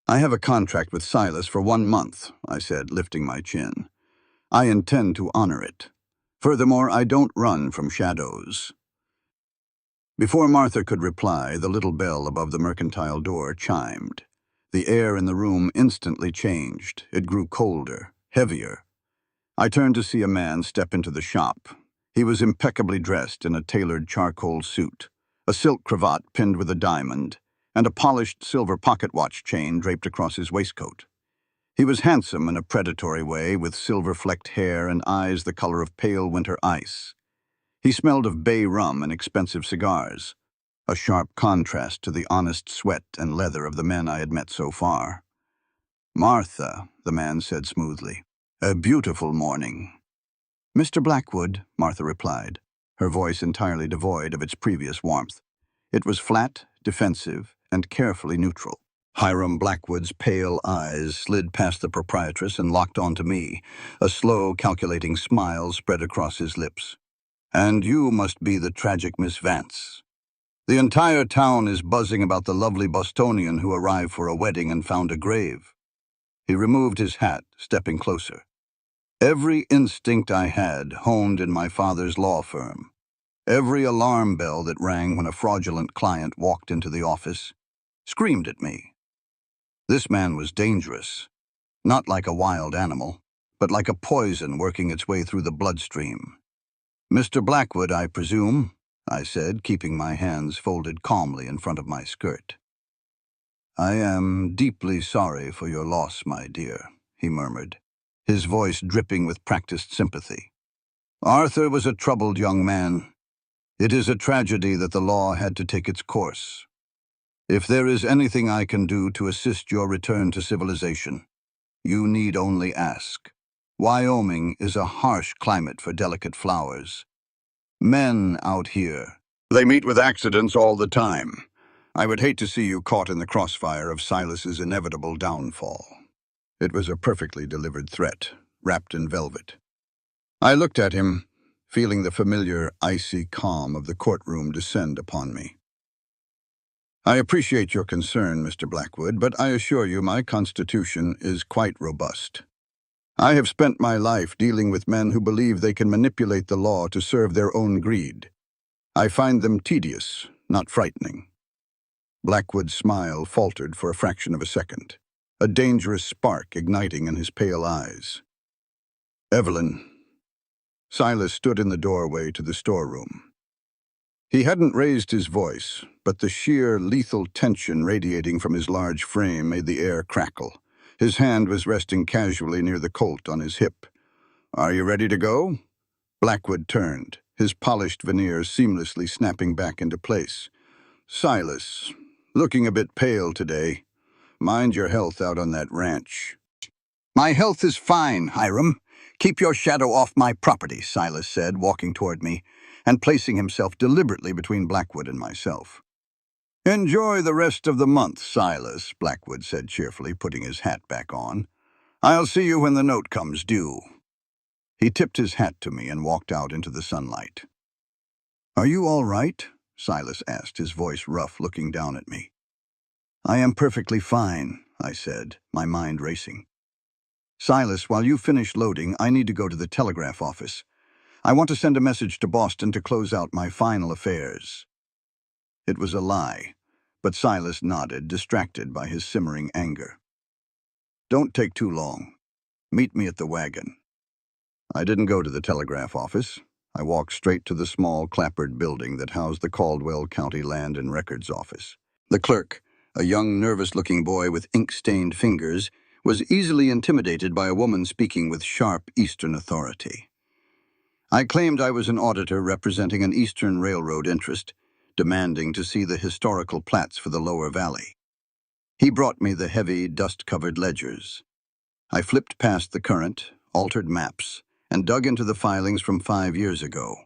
"I have a contract with Silas for 1 month," I said, lifting my chin. "I intend to honor it. Furthermore, I don't run from shadows." Before Martha could reply, the little bell above the mercantile door chimed. The air in the room instantly changed. It grew colder, heavier. I turned to see a man step into the shop. He was impeccably dressed in a tailored charcoal suit, a silk cravat pinned with a diamond, and a polished silver pocket watch chain draped across his waistcoat. He was handsome in a predatory way, with silver-flecked hair and eyes the color of pale winter ice. He smelled of bay rum and expensive cigars, a sharp contrast to the honest sweat and leather of the men I had met so far. "Martha," the man said smoothly, "a beautiful morning." "Mr. Blackwood," Martha replied, her voice entirely devoid of its previous warmth. It was flat, defensive, and carefully neutral. Hiram Blackwood's pale eyes slid past the proprietress and locked onto me. A slow, calculating smile spread across his lips. "And you must be the tragic Miss Vance. The entire town is buzzing about the lovely Bostonian who arrived for a wedding and found a grave." He removed his hat, stepping closer. "Every instinct I had honed in my father's law firm. Every alarm bell that rang when a fraudulent client walked into the office screamed at me. This man was dangerous, not like a wild animal, but like a poison working its way through the bloodstream." "Mr. Blackwood, I presume," I said, keeping my hands folded calmly in front of my skirt. "I am deeply sorry for your loss, my dear," he murmured, his voice dripping with practiced sympathy. "Arthur was a troubled young man. It is a tragedy that the law had to take its course. If there is anything I can do to assist your return to civilization, you need only ask. Wyoming is a harsh climate for delicate flowers. Men out here, they meet with accidents all the time. I would hate to see you caught in the crossfire of Silas's inevitable downfall." It was a perfectly delivered threat, wrapped in velvet. I looked at him, feeling the familiar, icy calm of the courtroom descend upon me. "I appreciate your concern, Mr. Blackwood, but I assure you my constitution is quite robust. I have spent my life dealing with men who believe they can manipulate the law to serve their own greed. I find them tedious, not frightening." Blackwood's smile faltered for a fraction of a second, a dangerous spark igniting in his pale eyes. "Evelyn." Silas stood in the doorway to the storeroom. He hadn't raised his voice, but the sheer, lethal tension radiating from his large frame made the air crackle. His hand was resting casually near the Colt on his hip. "Are you ready to go?" Blackwood turned, his polished veneers seamlessly snapping back into place. "Silas, looking a bit pale today. Mind your health out on that ranch." "My health is fine, Hiram. Keep your shadow off my property," Silas said, walking toward me, and placing himself deliberately between Blackwood and myself. "Enjoy the rest of the month, Silas," Blackwood said cheerfully, putting his hat back on. "I'll see you when the note comes due." He tipped his hat to me and walked out into the sunlight. "Are you all right?" Silas asked, his voice rough, looking down at me. "I am perfectly fine," I said, my mind racing. "Silas, while you finish loading, I need to go to the telegraph office. I want to send a message to Boston to close out my final affairs." It was a lie, but Silas nodded, distracted by his simmering anger. "Don't take too long. Meet me at the wagon." I didn't go to the telegraph office. I walked straight to the small, clapboard building that housed the Caldwell County Land and Records Office. The clerk, a young, nervous-looking boy with ink-stained fingers, was easily intimidated by a woman speaking with sharp Eastern authority. I claimed I was an auditor representing an Eastern Railroad interest, demanding to see the historical plats for the Lower Valley. He brought me the heavy, dust-covered ledgers. I flipped past the current, altered maps, and dug into the filings from 5 years ago.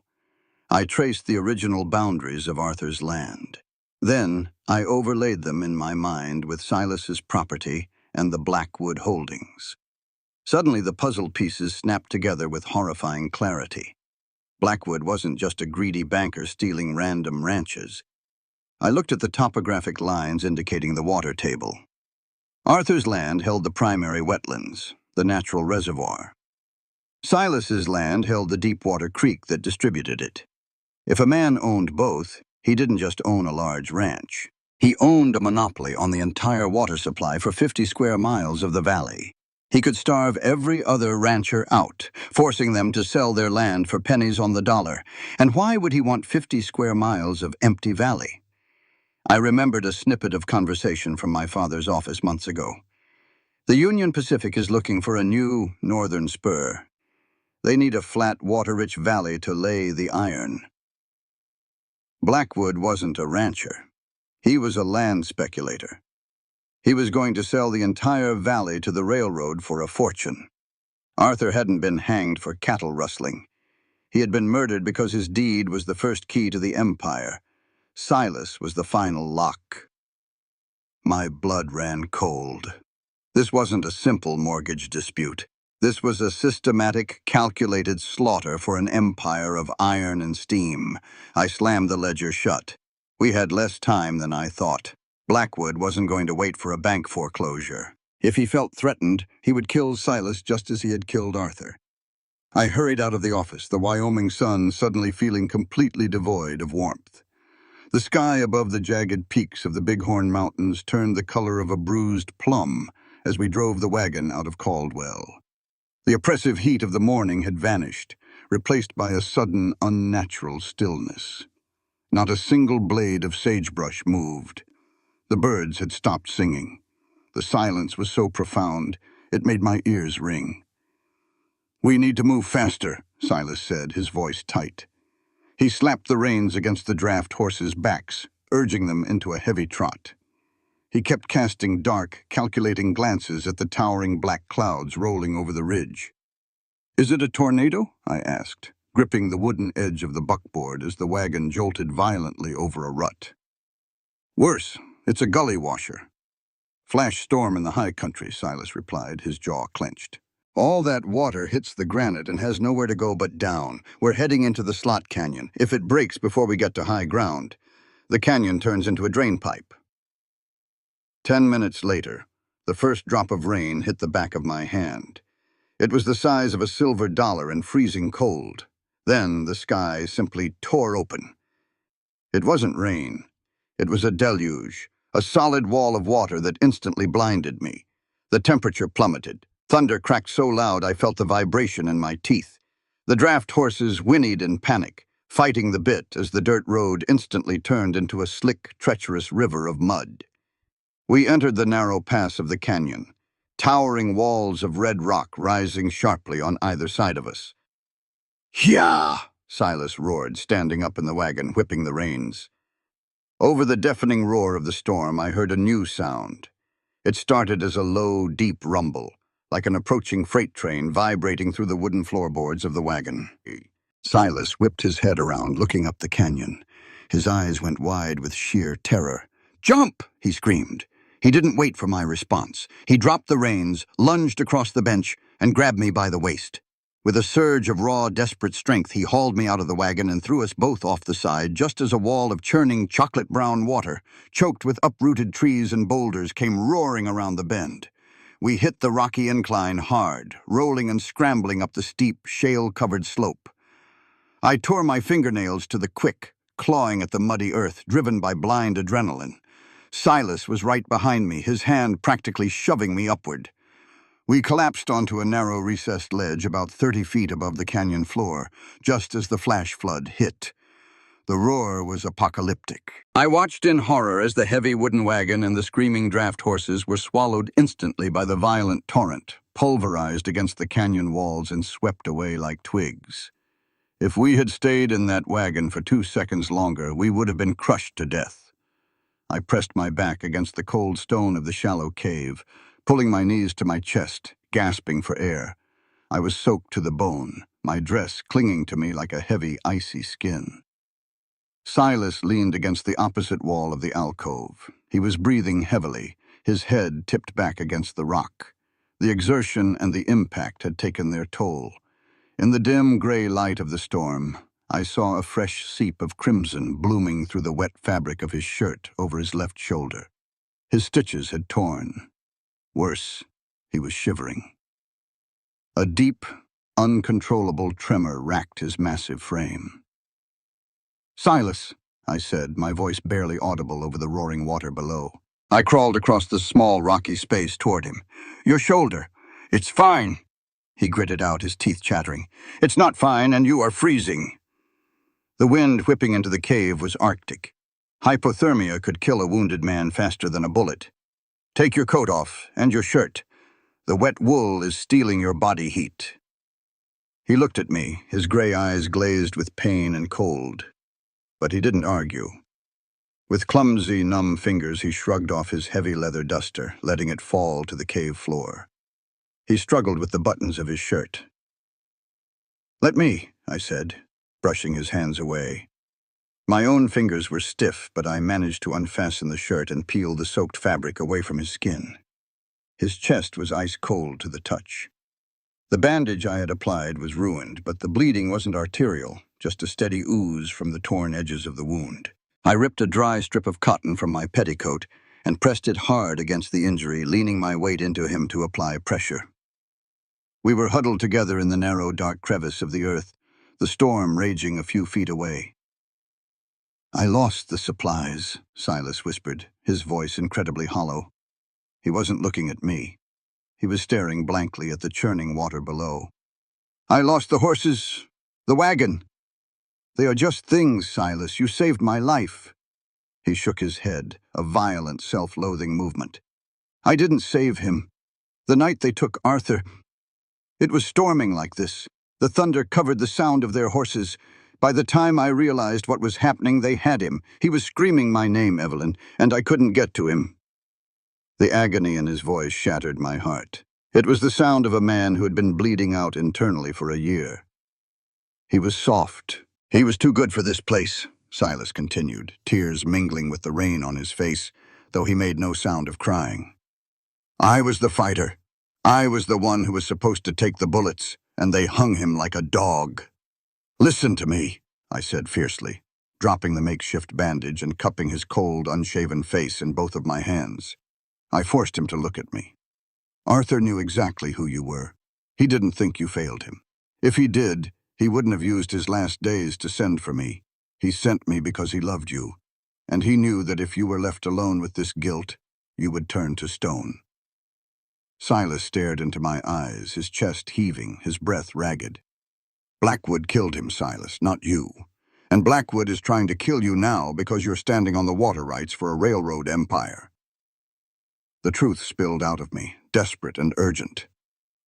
I traced the original boundaries of Arthur's land. Then I overlaid them in my mind with Silas's property and the Blackwood holdings. Suddenly the puzzle pieces snapped together with horrifying clarity. Blackwood wasn't just a greedy banker stealing random ranches. I looked at the topographic lines indicating the water table. Arthur's land held the primary wetlands, the natural reservoir. Silas's land held the deep water creek that distributed it. If a man owned both, he didn't just own a large ranch. He owned a monopoly on the entire water supply for 50 square miles of the valley. He could starve every other rancher out, forcing them to sell their land for pennies on the dollar. And why would he want 50 square miles of empty valley? I remembered a snippet of conversation from my father's office months ago. The Union Pacific is looking for a new northern spur. They need a flat, water-rich valley to lay the iron. Blackwood wasn't a rancher. He was a land speculator. He was going to sell the entire valley to the railroad for a fortune. Arthur hadn't been hanged for cattle rustling. He had been murdered because his deed was the first key to the empire. Silas was the final lock. My blood ran cold. This wasn't a simple mortgage dispute. This was a systematic, calculated slaughter for an empire of iron and steam. I slammed the ledger shut. We had less time than I thought. Blackwood wasn't going to wait for a bank foreclosure. If he felt threatened, he would kill Silas just as he had killed Arthur. I hurried out of the office, the Wyoming sun suddenly feeling completely devoid of warmth. The sky above the jagged peaks of the Bighorn Mountains turned the color of a bruised plum as we drove the wagon out of Caldwell. The oppressive heat of the morning had vanished, replaced by a sudden, unnatural stillness. Not a single blade of sagebrush moved. The birds had stopped singing. The silence was so profound, it made my ears ring. "We need to move faster," Silas said, his voice tight. He slapped the reins against the draft horses' backs, urging them into a heavy trot. He kept casting dark, calculating glances at the towering black clouds rolling over the ridge. "Is it a tornado?" I asked, gripping the wooden edge of the buckboard as the wagon jolted violently over a rut. "Worse, it's a gully washer." "Flash storm in the high country," Silas replied, his jaw clenched. "All that water hits the granite and has nowhere to go but down. We're heading into the slot canyon. If it breaks before we get to high ground, the canyon turns into a drain pipe." 10 minutes later, the first drop of rain hit the back of my hand. It was the size of a silver dollar and freezing cold. Then the sky simply tore open. It wasn't rain. It was a deluge, a solid wall of water that instantly blinded me. The temperature plummeted. Thunder cracked so loud I felt the vibration in my teeth. The draft horses whinnied in panic. fighting the bit as the dirt road instantly turned into a slick, treacherous river of mud. We entered the narrow pass of the canyon, towering walls of red rock rising sharply on either side of us. "Yeah!" Silas roared, standing up in the wagon, whipping the reins. Over the deafening roar of the storm, I heard a new sound. It started as a low, deep rumble, like an approaching freight train vibrating through the wooden floorboards of the wagon. Silas whipped his head around, looking up the canyon. His eyes went wide with sheer terror. "Jump!" he screamed. He didn't wait for my response. He dropped the reins, lunged across the bench, and grabbed me by the waist. With a surge of raw, desperate strength, he hauled me out of the wagon and threw us both off the side just as a wall of churning chocolate-brown water, choked with uprooted trees and boulders, came roaring around the bend. We hit the rocky incline hard, rolling and scrambling up the steep, shale-covered slope. I tore my fingernails to the quick, clawing at the muddy earth, driven by blind adrenaline. Silas was right behind me, his hand practically shoving me upward. We collapsed onto a narrow, recessed ledge about 30 feet above the canyon floor, just as the flash flood hit. The roar was apocalyptic. I watched in horror as the heavy wooden wagon and the screaming draft horses were swallowed instantly by the violent torrent, pulverized against the canyon walls and swept away like twigs. If we had stayed in that wagon for 2 seconds longer, we would have been crushed to death. I pressed my back against the cold stone of the shallow cave, pulling my knees to my chest, gasping for air. I was soaked to the bone, my dress clinging to me like a heavy, icy skin. Silas leaned against the opposite wall of the alcove. He was breathing heavily, his head tipped back against the rock. The exertion and the impact had taken their toll. In the dim, gray light of the storm, I saw a fresh seep of crimson blooming through the wet fabric of his shirt over his left shoulder. His stitches had torn. Worse, he was shivering. A deep, uncontrollable tremor racked his massive frame. "Silas," I said, my voice barely audible over the roaring water below. I crawled across the small, rocky space toward him. "Your shoulder. It's fine," he gritted out, his teeth chattering. "It's not fine, and you are freezing." The wind whipping into the cave was arctic. Hypothermia could kill a wounded man faster than a bullet. "Take your coat off, and your shirt. The wet wool is stealing your body heat." He looked at me, his gray eyes glazed with pain and cold. But he didn't argue. With clumsy, numb fingers, he shrugged off his heavy leather duster, letting it fall to the cave floor. He struggled with the buttons of his shirt. "Let me," I said, brushing his hands away. My own fingers were stiff, but I managed to unfasten the shirt and peel the soaked fabric away from his skin. His chest was ice-cold to the touch. The bandage I had applied was ruined, but the bleeding wasn't arterial, just a steady ooze from the torn edges of the wound. I ripped a dry strip of cotton from my petticoat and pressed it hard against the injury, leaning my weight into him to apply pressure. We were huddled together in the narrow, dark crevice of the earth, the storm raging a few feet away. "I lost the supplies," Silas whispered, his voice incredibly hollow. He wasn't looking at me. He was staring blankly at the churning water below. "I lost the horses, the wagon. They are just things, Silas. You saved my life." He shook his head, a violent, self-loathing movement. "I didn't save him. The night they took Arthur, it was storming like this. The thunder covered the sound of their horses. By the time I realized what was happening, they had him. He was screaming my name, Evelyn, and I couldn't get to him." The agony in his voice shattered my heart. It was the sound of a man who had been bleeding out internally for a year. He was soft. "He was too good for this place," Silas continued, tears mingling with the rain on his face, though he made no sound of crying. "I was the fighter. I was the one who was supposed to take the bullets, and they hung him like a dog." "Listen to me," I said fiercely, dropping the makeshift bandage and cupping his cold, unshaven face in both of my hands. I forced him to look at me. "Arthur knew exactly who you were. He didn't think you failed him. If he did, he wouldn't have used his last days to send for me. He sent me because he loved you, and he knew that if you were left alone with this guilt, you would turn to stone." Silas stared into my eyes, his chest heaving, his breath ragged. "Blackwood killed him, Silas, not you. And Blackwood is trying to kill you now because you're standing on the water rights for a railroad empire. The truth spilled out of me, desperate and urgent.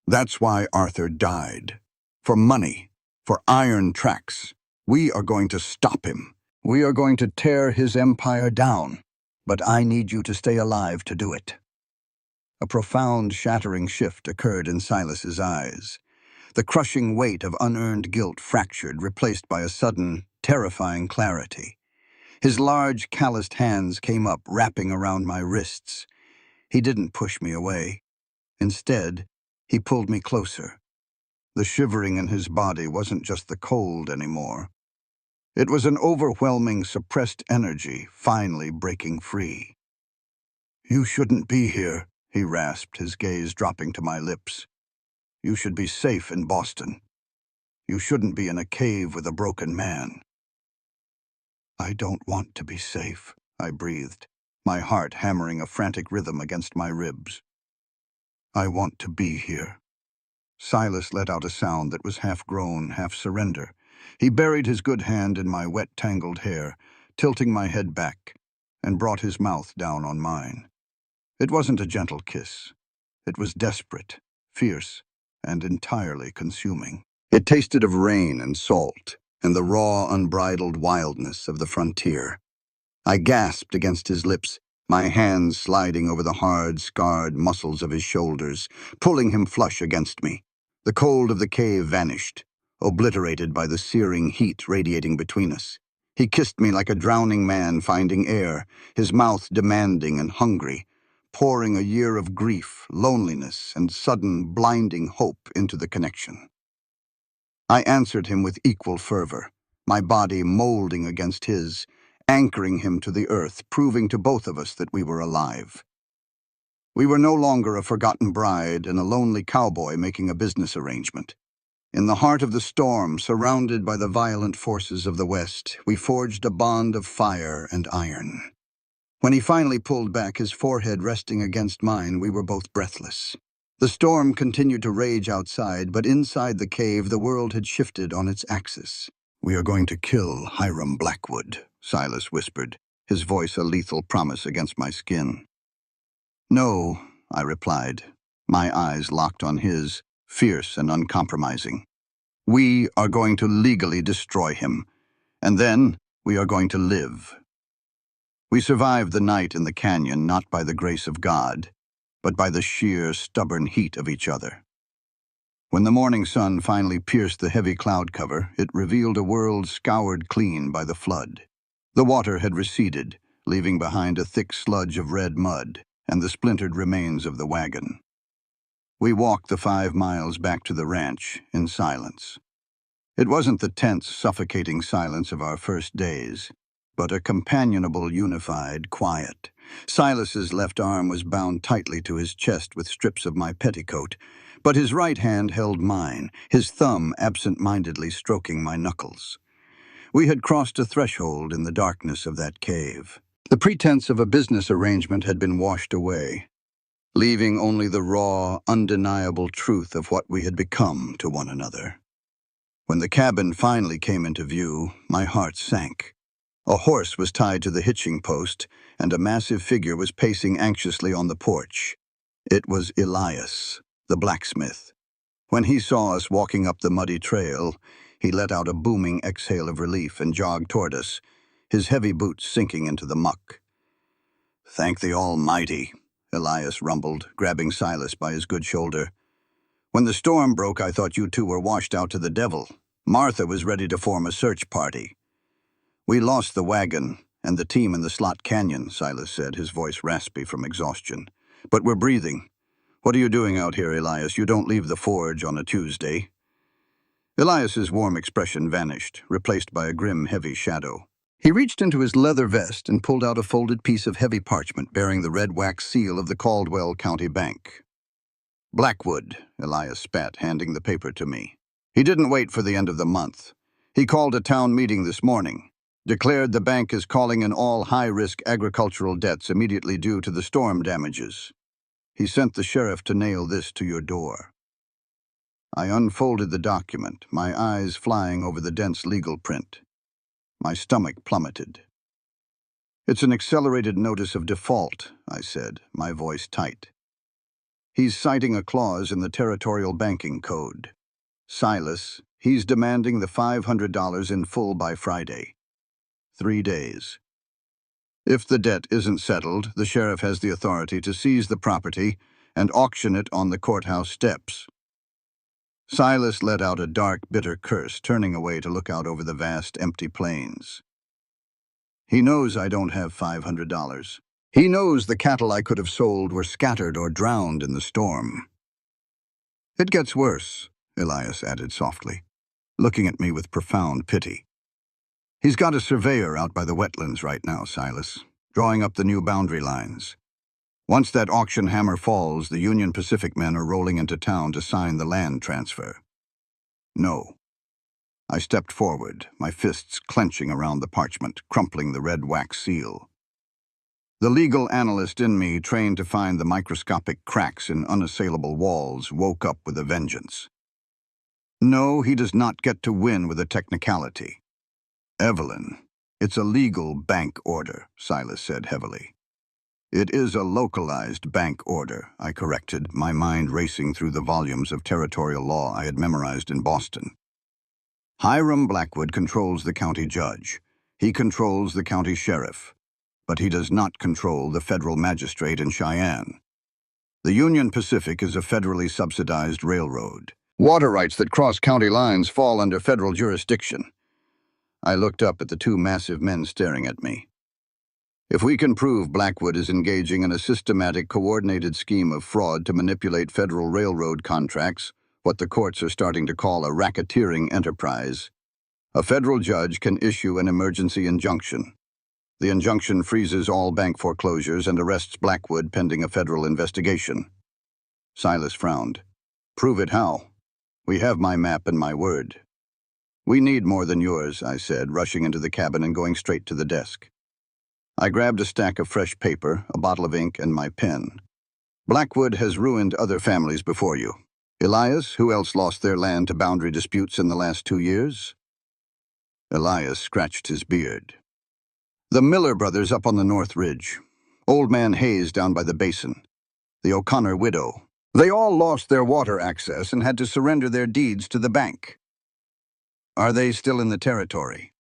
That's why Arthur died. For money, for iron tracks. We are going to stop him. We are going to tear his empire down. But I need you to stay alive to do it. A profound, shattering shift occurred in Silas's eyes. The crushing weight of unearned guilt fractured, replaced by a sudden, terrifying clarity. His large, calloused hands came up, wrapping around my wrists. He didn't push me away. Instead, he pulled me closer. The shivering in his body wasn't just the cold anymore. It was an overwhelming, suppressed energy, finally breaking free. "You shouldn't be here," he rasped, his gaze dropping to my lips. "You should be safe in Boston. You shouldn't be in a cave with a broken man." "I don't want to be safe," I breathed, my heart hammering a frantic rhythm against my ribs. "I want to be here." Silas let out a sound that was half groan, half surrender. He buried his good hand in my wet, tangled hair, tilting my head back, and brought his mouth down on mine. It wasn't a gentle kiss. It was desperate, fierce, and entirely consuming. It tasted of rain and salt, and the raw, unbridled wildness of the frontier. I gasped against his lips, my hands sliding over the hard, scarred muscles of his shoulders, pulling him flush against me. The cold of the cave vanished, obliterated by the searing heat radiating between us. He kissed me like a drowning man finding air, his mouth demanding and hungry, pouring a year of grief, loneliness, and sudden, blinding hope into the connection. I answered him with equal fervor, my body molding against his, anchoring him to the earth, proving to both of us that we were alive. We were no longer a forgotten bride and a lonely cowboy making a business arrangement. In the heart of the storm, surrounded by the violent forces of the West, we forged a bond of fire and iron. When he finally pulled back, his forehead resting against mine, we were both breathless. The storm continued to rage outside, but inside the cave the world had shifted on its axis. "We are going to kill Hiram Blackwood," Silas whispered, his voice a lethal promise against my skin. "No," I replied, my eyes locked on his, fierce and uncompromising. "We are going to legally destroy him, and then we are going to live." We survived the night in the canyon not by the grace of God, but by the sheer, stubborn heat of each other. When the morning sun finally pierced the heavy cloud cover, it revealed a world scoured clean by the flood. The water had receded, leaving behind a thick sludge of red mud and the splintered remains of the wagon. We walked the 5 miles back to the ranch in silence. It wasn't the tense, suffocating silence of our first days, but a companionable, unified quiet. Silas's left arm was bound tightly to his chest with strips of my petticoat, but his right hand held mine, his thumb absent-mindedly stroking my knuckles. We had crossed a threshold in the darkness of that cave. The pretense of a business arrangement had been washed away, leaving only the raw, undeniable truth of what we had become to one another. When the cabin finally came into view, my heart sank. A horse was tied to the hitching post, and a massive figure was pacing anxiously on the porch. It was Elias, the blacksmith. When he saw us walking up the muddy trail, he let out a booming exhale of relief and jogged toward us, his heavy boots sinking into the muck. "Thank the Almighty," Elias rumbled, grabbing Silas by his good shoulder. "When the storm broke, I thought you two were washed out to the devil. Martha was ready to form a search party." "We lost the wagon and the team in the Slot Canyon," Silas said, his voice raspy from exhaustion. "But we're breathing. What are you doing out here, Elias? You don't leave the forge on a Tuesday." Elias's warm expression vanished, replaced by a grim, heavy shadow. He reached into his leather vest and pulled out a folded piece of heavy parchment bearing the red wax seal of the Caldwell County Bank. "Blackwood," Elias spat, handing the paper to me. "He didn't wait for the end of the month. He called a town meeting this morning, declared the bank is calling in all high-risk agricultural debts immediately due to the storm damages. He sent the sheriff to nail this to your door." I unfolded the document, my eyes flying over the dense legal print. My stomach plummeted. "It's an accelerated notice of default," I said, my voice tight. "He's citing a clause in the Territorial Banking Code. Silas, he's demanding the $500 in full by Friday. 3 days. If the debt isn't settled, the sheriff has the authority to seize the property and auction it on the courthouse steps." Silas let out a dark, bitter curse, turning away to look out over the vast, empty plains. "He knows I don't have $500. He knows the cattle I could have sold were scattered or drowned in the storm." "It gets worse," Elias added softly, looking at me with profound pity. "He's got a surveyor out by the wetlands right now, Silas, drawing up the new boundary lines. Once that auction hammer falls, the Union Pacific men are rolling into town to sign the land transfer." "No." I stepped forward, my fists clenching around the parchment, crumpling the red wax seal. The legal analyst in me, trained to find the microscopic cracks in unassailable walls, woke up with a vengeance. "No, he does not get to win with a technicality." "Evelyn, it's a legal bank order," Silas said heavily. "It is a localized bank order," I corrected, my mind racing through the volumes of territorial law I had memorized in Boston. "Hiram Blackwood controls the county judge. He controls the county sheriff. But he does not control the federal magistrate in Cheyenne. The Union Pacific is a federally subsidized railroad. Water rights that cross county lines fall under federal jurisdiction." I looked up at the two massive men staring at me. "If we can prove Blackwood is engaging in a systematic, coordinated scheme of fraud to manipulate federal railroad contracts, what the courts are starting to call a racketeering enterprise, a federal judge can issue an emergency injunction. The injunction freezes all bank foreclosures and arrests Blackwood pending a federal investigation." Silas frowned. "Prove it how? We have my map and my word." "We need more than yours," I said, rushing into the cabin and going straight to the desk. I grabbed a stack of fresh paper, a bottle of ink, and my pen. "Blackwood has ruined other families before you. Elias, who else lost their land to boundary disputes in the last 2 years?" Elias scratched his beard. "The Miller brothers up on the North Ridge. Old man Hayes down by the basin. The O'Connor widow. They all lost their water access and had to surrender their deeds to the bank." "Are they still in the territory?"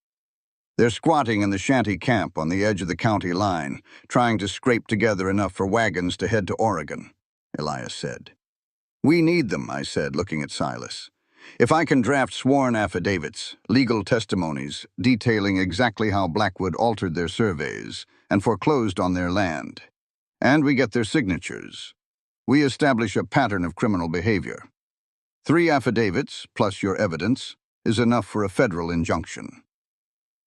"They're squatting in the shanty camp on the edge of the county line, trying to scrape together enough for wagons to head to Oregon," Elias said. "We need them," I said, looking at Silas. "If I can draft sworn affidavits, legal testimonies, detailing exactly how Blackwood altered their surveys and foreclosed on their land, and we get their signatures, we establish a pattern of criminal behavior. 3 affidavits, plus your evidence, is enough for a federal injunction."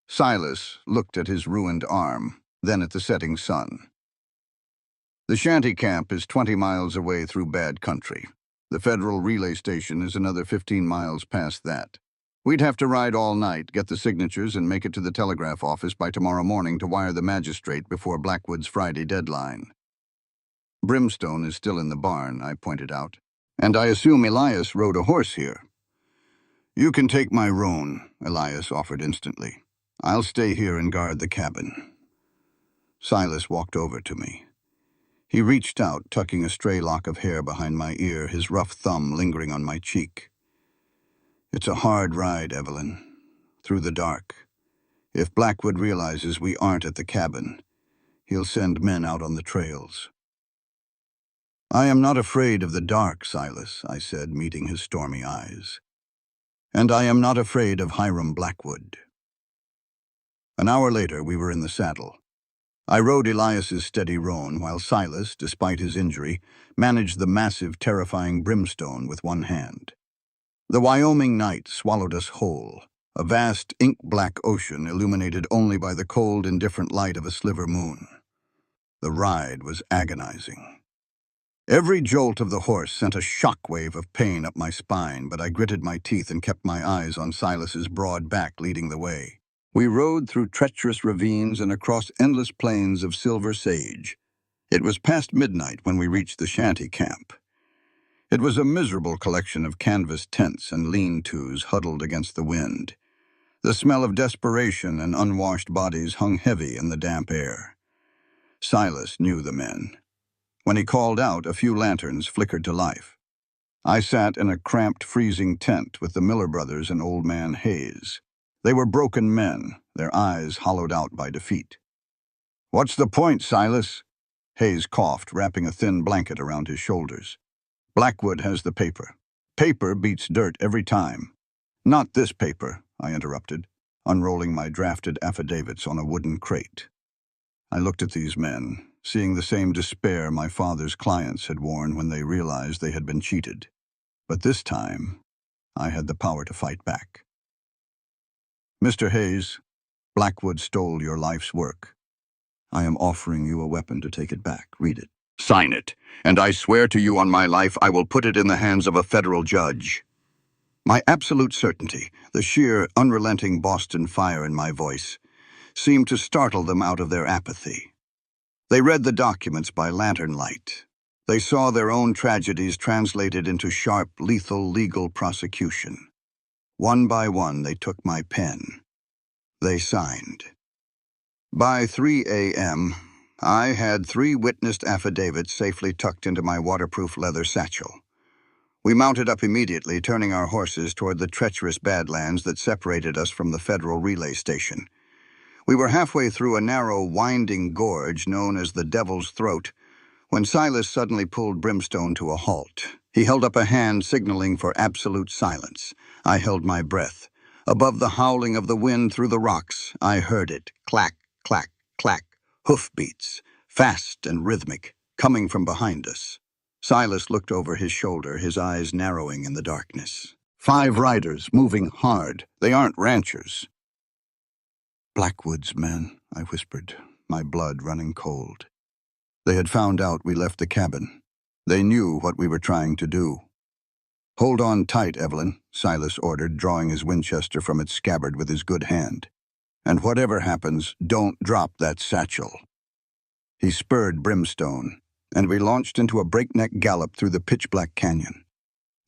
Silas looked at his ruined arm, then at the setting sun. "The shanty camp is 20 miles away through bad country. The federal relay station is another 15 miles past that. We'd have to ride all night, get the signatures, and make it to the telegraph office by tomorrow morning to wire the magistrate before Blackwood's Friday deadline." "Brimstone is still in the barn," I pointed out. "And I assume Elias rode a horse here." "You can take my roan," Elias offered instantly. "I'll stay here and guard the cabin." Silas walked over to me. He reached out, tucking a stray lock of hair behind my ear, his rough thumb lingering on my cheek. "It's a hard ride, Evelyn. Through the dark. If Blackwood realizes we aren't at the cabin, he'll send men out on the trails." "I am not afraid of the dark, Silas," I said, meeting his stormy eyes. "And I am not afraid of Hiram Blackwood." An hour later, we were in the saddle. I rode Elias's steady roan, while Silas, despite his injury, managed the massive, terrifying Brimstone with one hand. The Wyoming night swallowed us whole, a vast, ink-black ocean illuminated only by the cold, indifferent light of a sliver moon. The ride was agonizing. Every jolt of the horse sent a shockwave of pain up my spine, but I gritted my teeth and kept my eyes on Silas's broad back leading the way. We rode through treacherous ravines and across endless plains of silver sage. It was past midnight when we reached the shanty camp. It was a miserable collection of canvas tents and lean-tos huddled against the wind. The smell of desperation and unwashed bodies hung heavy in the damp air. Silas knew the men. When he called out, a few lanterns flickered to life. I sat in a cramped, freezing tent with the Miller brothers and old man Hayes. They were broken men, their eyes hollowed out by defeat. "What's the point, Silas?" Hayes coughed, wrapping a thin blanket around his shoulders. "Blackwood has the paper. Paper beats dirt every time." "Not this paper," I interrupted, unrolling my drafted affidavits on a wooden crate. I looked at these men, seeing the same despair my father's clients had worn when they realized they had been cheated. But this time, I had the power to fight back. "Mr. Hayes, Blackwood stole your life's work. I am offering you a weapon to take it back. Read it." "Sign it, and I swear to you on my life I will put it in the hands of a federal judge." My absolute certainty, the sheer, unrelenting Boston fire in my voice, seemed to startle them out of their apathy. They read the documents by lantern light. They saw their own tragedies translated into sharp, lethal legal prosecution. One by one, they took my pen. They signed. By 3 a.m., I had 3 witnessed affidavits safely tucked into my waterproof leather satchel. We mounted up immediately, turning our horses toward the treacherous badlands that separated us from the federal relay station. We were halfway through a narrow, winding gorge known as the Devil's Throat when Silas suddenly pulled Brimstone to a halt. He held up a hand signaling for absolute silence. I held my breath. Above the howling of the wind through the rocks, I heard it, clack, clack, clack, hoofbeats, fast and rhythmic, coming from behind us. Silas looked over his shoulder, his eyes narrowing in the darkness. 5 riders, moving hard. They aren't ranchers. "Blackwood's men," I whispered, my blood running cold. They had found out we left the cabin. They knew what we were trying to do. "Hold on tight, Evelyn," Silas ordered, drawing his Winchester from its scabbard with his good hand. "And whatever happens, don't drop that satchel." He spurred Brimstone, and we launched into a breakneck gallop through the pitch-black canyon.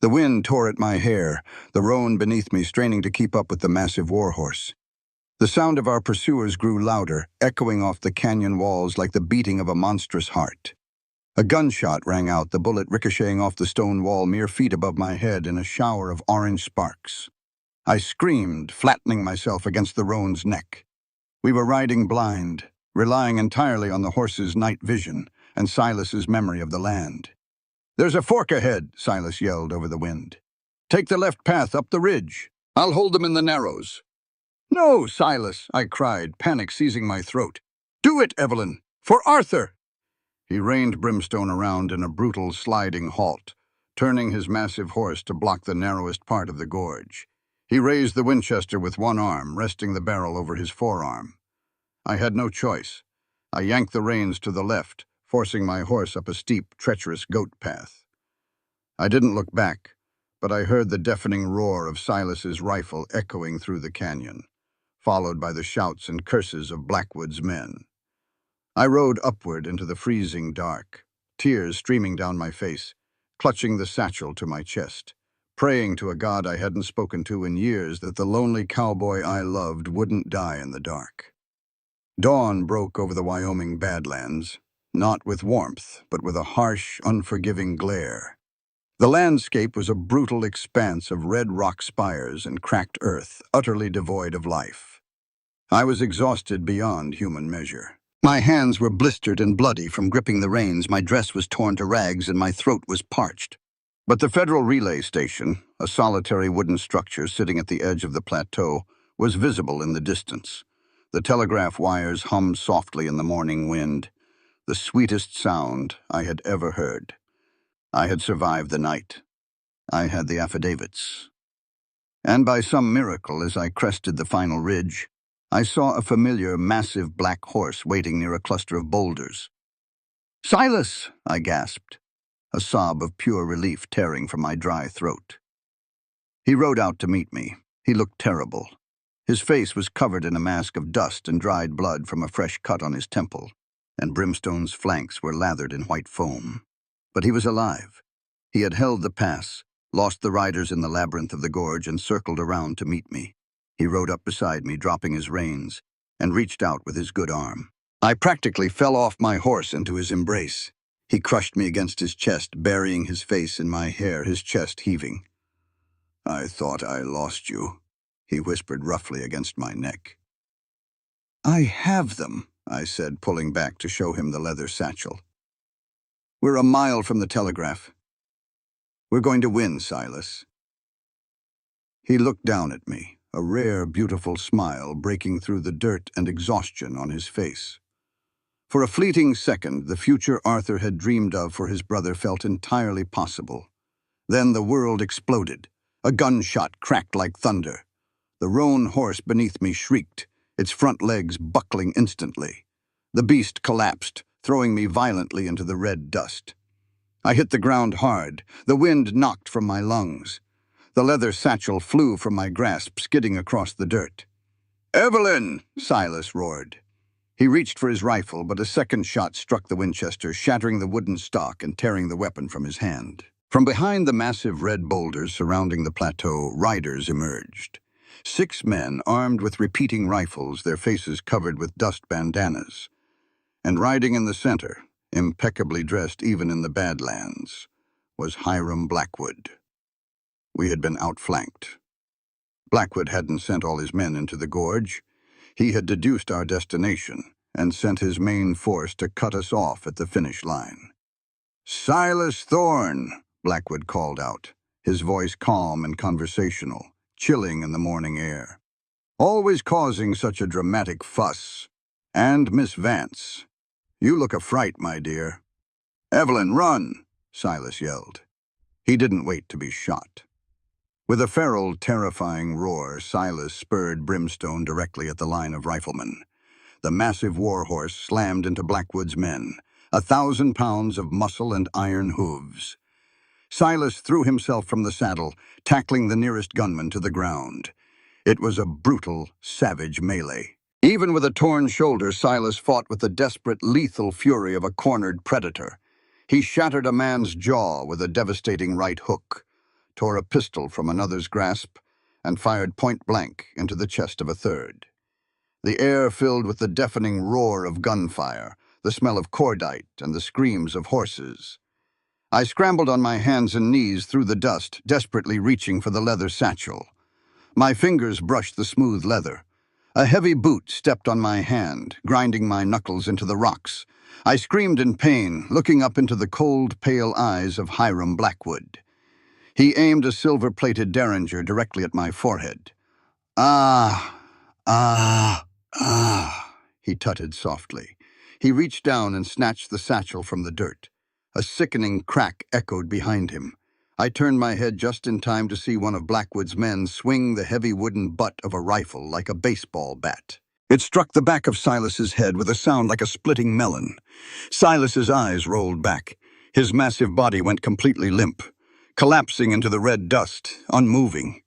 The wind tore at my hair, the roan beneath me straining to keep up with the massive warhorse. The sound of our pursuers grew louder, echoing off the canyon walls like the beating of a monstrous heart. A gunshot rang out, the bullet ricocheting off the stone wall mere feet above my head in a shower of orange sparks. I screamed, flattening myself against the roan's neck. We were riding blind, relying entirely on the horse's night vision and Silas's memory of the land. "There's a fork ahead," Silas yelled over the wind. "Take the left path up the ridge. I'll hold them in the narrows." "No, Silas," I cried, panic seizing my throat. "Do it, Evelyn, for Arthur!" He reined Brimstone around in a brutal sliding halt, turning his massive horse to block the narrowest part of the gorge. He raised the Winchester with one arm, resting the barrel over his forearm. I had no choice. I yanked the reins to the left, forcing my horse up a steep, treacherous goat path. I didn't look back, but I heard the deafening roar of Silas's rifle echoing through the canyon, followed by the shouts and curses of Blackwood's men. I rode upward into the freezing dark, tears streaming down my face, clutching the satchel to my chest, praying to a God I hadn't spoken to in years that the lonely cowboy I loved wouldn't die in the dark. Dawn broke over the Wyoming Badlands, not with warmth, but with a harsh, unforgiving glare. The landscape was a brutal expanse of red rock spires and cracked earth, utterly devoid of life. I was exhausted beyond human measure. My hands were blistered and bloody from gripping the reins, my dress was torn to rags, and my throat was parched. But the federal relay station, a solitary wooden structure sitting at the edge of the plateau, was visible in the distance. The telegraph wires hummed softly in the morning wind, the sweetest sound I had ever heard. I had survived the night. I had the affidavits. And by some miracle, as I crested the final ridge, I saw a familiar, massive black horse waiting near a cluster of boulders. "Silas!" I gasped, a sob of pure relief tearing from my dry throat. He rode out to meet me. He looked terrible. His face was covered in a mask of dust and dried blood from a fresh cut on his temple, and Brimstone's flanks were lathered in white foam. But he was alive. He had held the pass, lost the riders in the labyrinth of the gorge, and circled around to meet me. He rode up beside me, dropping his reins, and reached out with his good arm. I practically fell off my horse into his embrace. He crushed me against his chest, burying his face in my hair, his chest heaving. "I thought I lost you," he whispered roughly against my neck. "I have them," I said, pulling back to show him the leather satchel. "We're a mile from the telegraph. We're going to win, Silas." He looked down at me, a rare, beautiful smile breaking through the dirt and exhaustion on his face. For a fleeting second, the future Arthur had dreamed of for his brother felt entirely possible. Then the world exploded. A gunshot cracked like thunder. The roan horse beneath me shrieked, its front legs buckling instantly. The beast collapsed, throwing me violently into the red dust. I hit the ground hard. The wind knocked from my lungs. The leather satchel flew from my grasp, skidding across the dirt. "Evelyn!" Silas roared. He reached for his rifle, but a second shot struck the Winchester, shattering the wooden stock and tearing the weapon from his hand. From behind the massive red boulders surrounding the plateau, riders emerged. 6 men armed with repeating rifles, their faces covered with dust bandanas. And riding in the center, impeccably dressed even in the Badlands, was Hiram Blackwood. We had been outflanked. Blackwood hadn't sent all his men into the gorge. He had deduced our destination and sent his main force to cut us off at the finish line. "Silas Thorne," Blackwood called out, his voice calm and conversational, chilling in the morning air. "Always causing such a dramatic fuss. And Miss Vance. You look a fright, my dear." "Evelyn, run!" Silas yelled. He didn't wait to be shot. With a feral, terrifying roar, Silas spurred Brimstone directly at the line of riflemen. The massive warhorse slammed into Blackwood's men, 1,000 pounds of muscle and iron hooves. Silas threw himself from the saddle, tackling the nearest gunman to the ground. It was a brutal, savage melee. Even with a torn shoulder, Silas fought with the desperate, lethal fury of a cornered predator. He shattered a man's jaw with a devastating right hook, tore a pistol from another's grasp, and fired point-blank into the chest of a third. The air filled with the deafening roar of gunfire, the smell of cordite, and the screams of horses. I scrambled on my hands and knees through the dust, desperately reaching for the leather satchel. My fingers brushed the smooth leather. A heavy boot stepped on my hand, grinding my knuckles into the rocks. I screamed in pain, looking up into the cold, pale eyes of Hiram Blackwood. He aimed a silver-plated derringer directly at my forehead. "Ah, ah, ah," he tutted softly. He reached down and snatched the satchel from the dirt. A sickening crack echoed behind him. I turned my head just in time to see one of Blackwood's men swing the heavy wooden butt of a rifle like a baseball bat. It struck the back of Silas's head with a sound like a splitting melon. Silas's eyes rolled back. His massive body went completely limp, collapsing into the red dust, unmoving.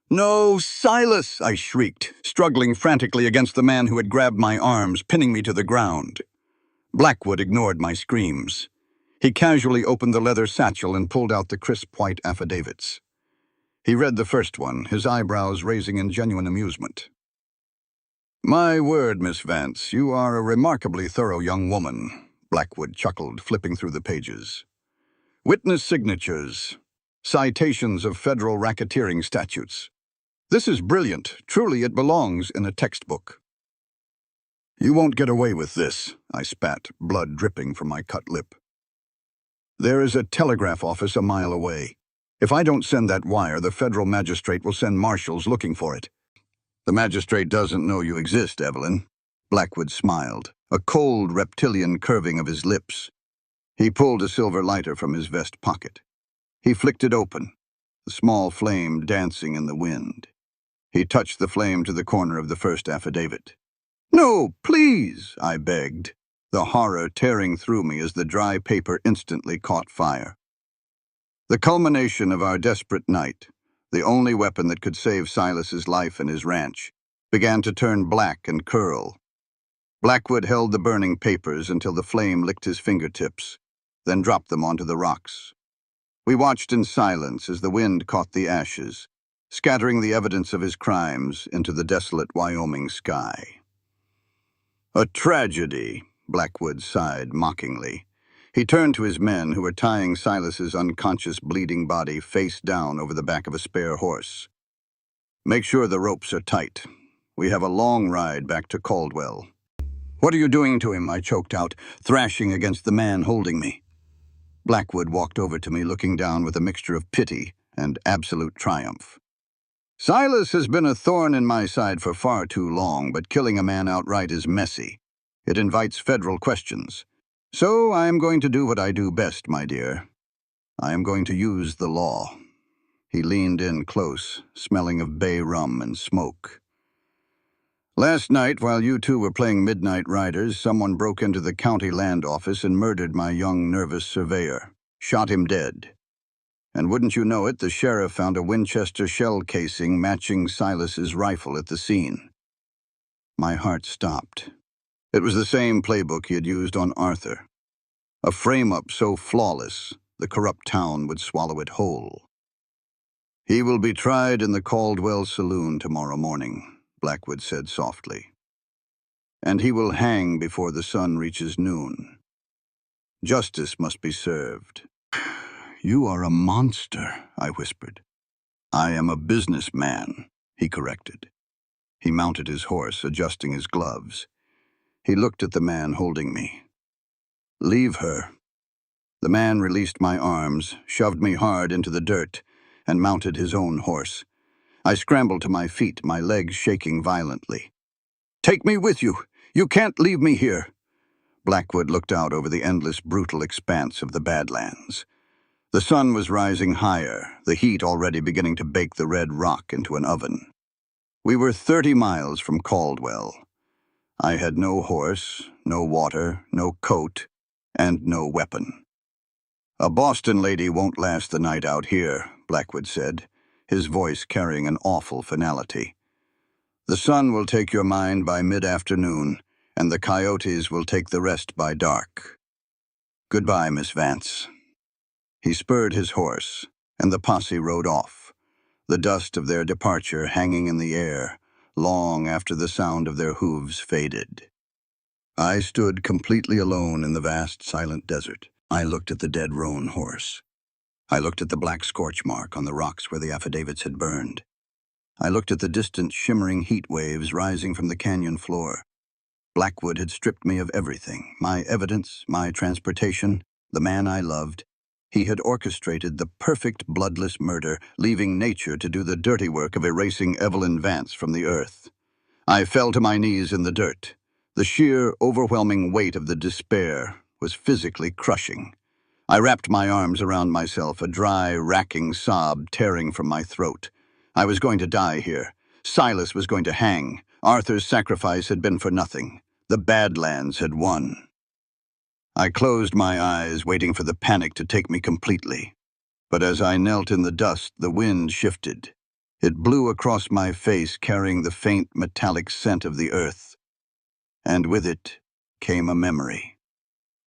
"No, Silas!" I shrieked, struggling frantically against the man who had grabbed my arms, pinning me to the ground. Blackwood ignored my screams. He casually opened the leather satchel and pulled out the crisp white affidavits. He read the first one, his eyebrows raising in genuine amusement. "My word, Miss Vance, you are a remarkably thorough young woman," Blackwood chuckled, flipping through the pages. "Witness signatures, citations of federal racketeering statutes. This is brilliant. Truly, it belongs in a textbook." "You won't get away with this," I spat, blood dripping from my cut lip. "There is a telegraph office a mile away. If I don't send that wire, the federal magistrate will send marshals looking for it." "The magistrate doesn't know you exist, Evelyn." Blackwood smiled, a cold reptilian curving of his lips. He pulled a silver lighter from his vest pocket. He flicked it open, the small flame dancing in the wind. He touched the flame to the corner of the first affidavit. "No, please," I begged, the horror tearing through me as the dry paper instantly caught fire. The culmination of our desperate night, the only weapon that could save Silas's life and his ranch, began to turn black and curl. Blackwood held the burning papers until the flame licked his fingertips, then dropped them onto the rocks. We watched in silence as the wind caught the ashes, scattering the evidence of his crimes into the desolate Wyoming sky. "A tragedy," Blackwood sighed mockingly. He turned to his men who were tying Silas's unconscious, bleeding body face down over the back of a spare horse. "Make sure the ropes are tight. We have a long ride back to Caldwell." "What are you doing to him?" I choked out, thrashing against the man holding me. Blackwood walked over to me, looking down with a mixture of pity and absolute triumph. "Silas has been a thorn in my side for far too long, but killing a man outright is messy. It invites federal questions. So I am going to do what I do best, my dear. I am going to use the law." He leaned in close, smelling of bay rum and smoke. "Last night, while you two were playing Midnight Riders, someone broke into the county land office and murdered my young, nervous surveyor. Shot him dead. And wouldn't you know it, the sheriff found a Winchester shell casing matching Silas's rifle at the scene." My heart stopped. It was the same playbook he had used on Arthur. A frame-up so flawless, the corrupt town would swallow it whole. "He will be tried in the Caldwell saloon tomorrow morning," Blackwood said softly. "And he will hang before the sun reaches noon. Justice must be served." "You are a monster," I whispered. "I am a businessman," he corrected. He mounted his horse, adjusting his gloves. He looked at the man holding me. "Leave her." The man released my arms, shoved me hard into the dirt, and mounted his own horse. I scrambled to my feet, my legs shaking violently. "Take me with you! You can't leave me here!" Blackwood looked out over the endless, brutal expanse of the Badlands. The sun was rising higher, the heat already beginning to bake the red rock into an oven. We were 30 miles from Caldwell. I had no horse, no water, no coat, and no weapon. "A Boston lady won't last the night out here," Blackwood said, his voice carrying an awful finality. "The sun will take your mind by mid-afternoon, and the coyotes will take the rest by dark. Goodbye, Miss Vance." He spurred his horse, and the posse rode off, the dust of their departure hanging in the air, long after the sound of their hooves faded. I stood completely alone in the vast, silent desert. I looked at the dead roan horse. I looked at the black scorch mark on the rocks where the affidavits had burned. I looked at the distant, shimmering heat waves rising from the canyon floor. Blackwood had stripped me of everything, my evidence, my transportation, the man I loved. He had orchestrated the perfect bloodless murder, leaving nature to do the dirty work of erasing Evelyn Vance from the earth. I fell to my knees in the dirt. The sheer, overwhelming weight of the despair was physically crushing. I wrapped my arms around myself, a dry, racking sob tearing from my throat. I was going to die here. Silas was going to hang. Arthur's sacrifice had been for nothing. The Badlands had won. I closed my eyes, waiting for the panic to take me completely. But as I knelt in the dust, the wind shifted. It blew across my face, carrying the faint, metallic scent of the earth. And with it came a memory.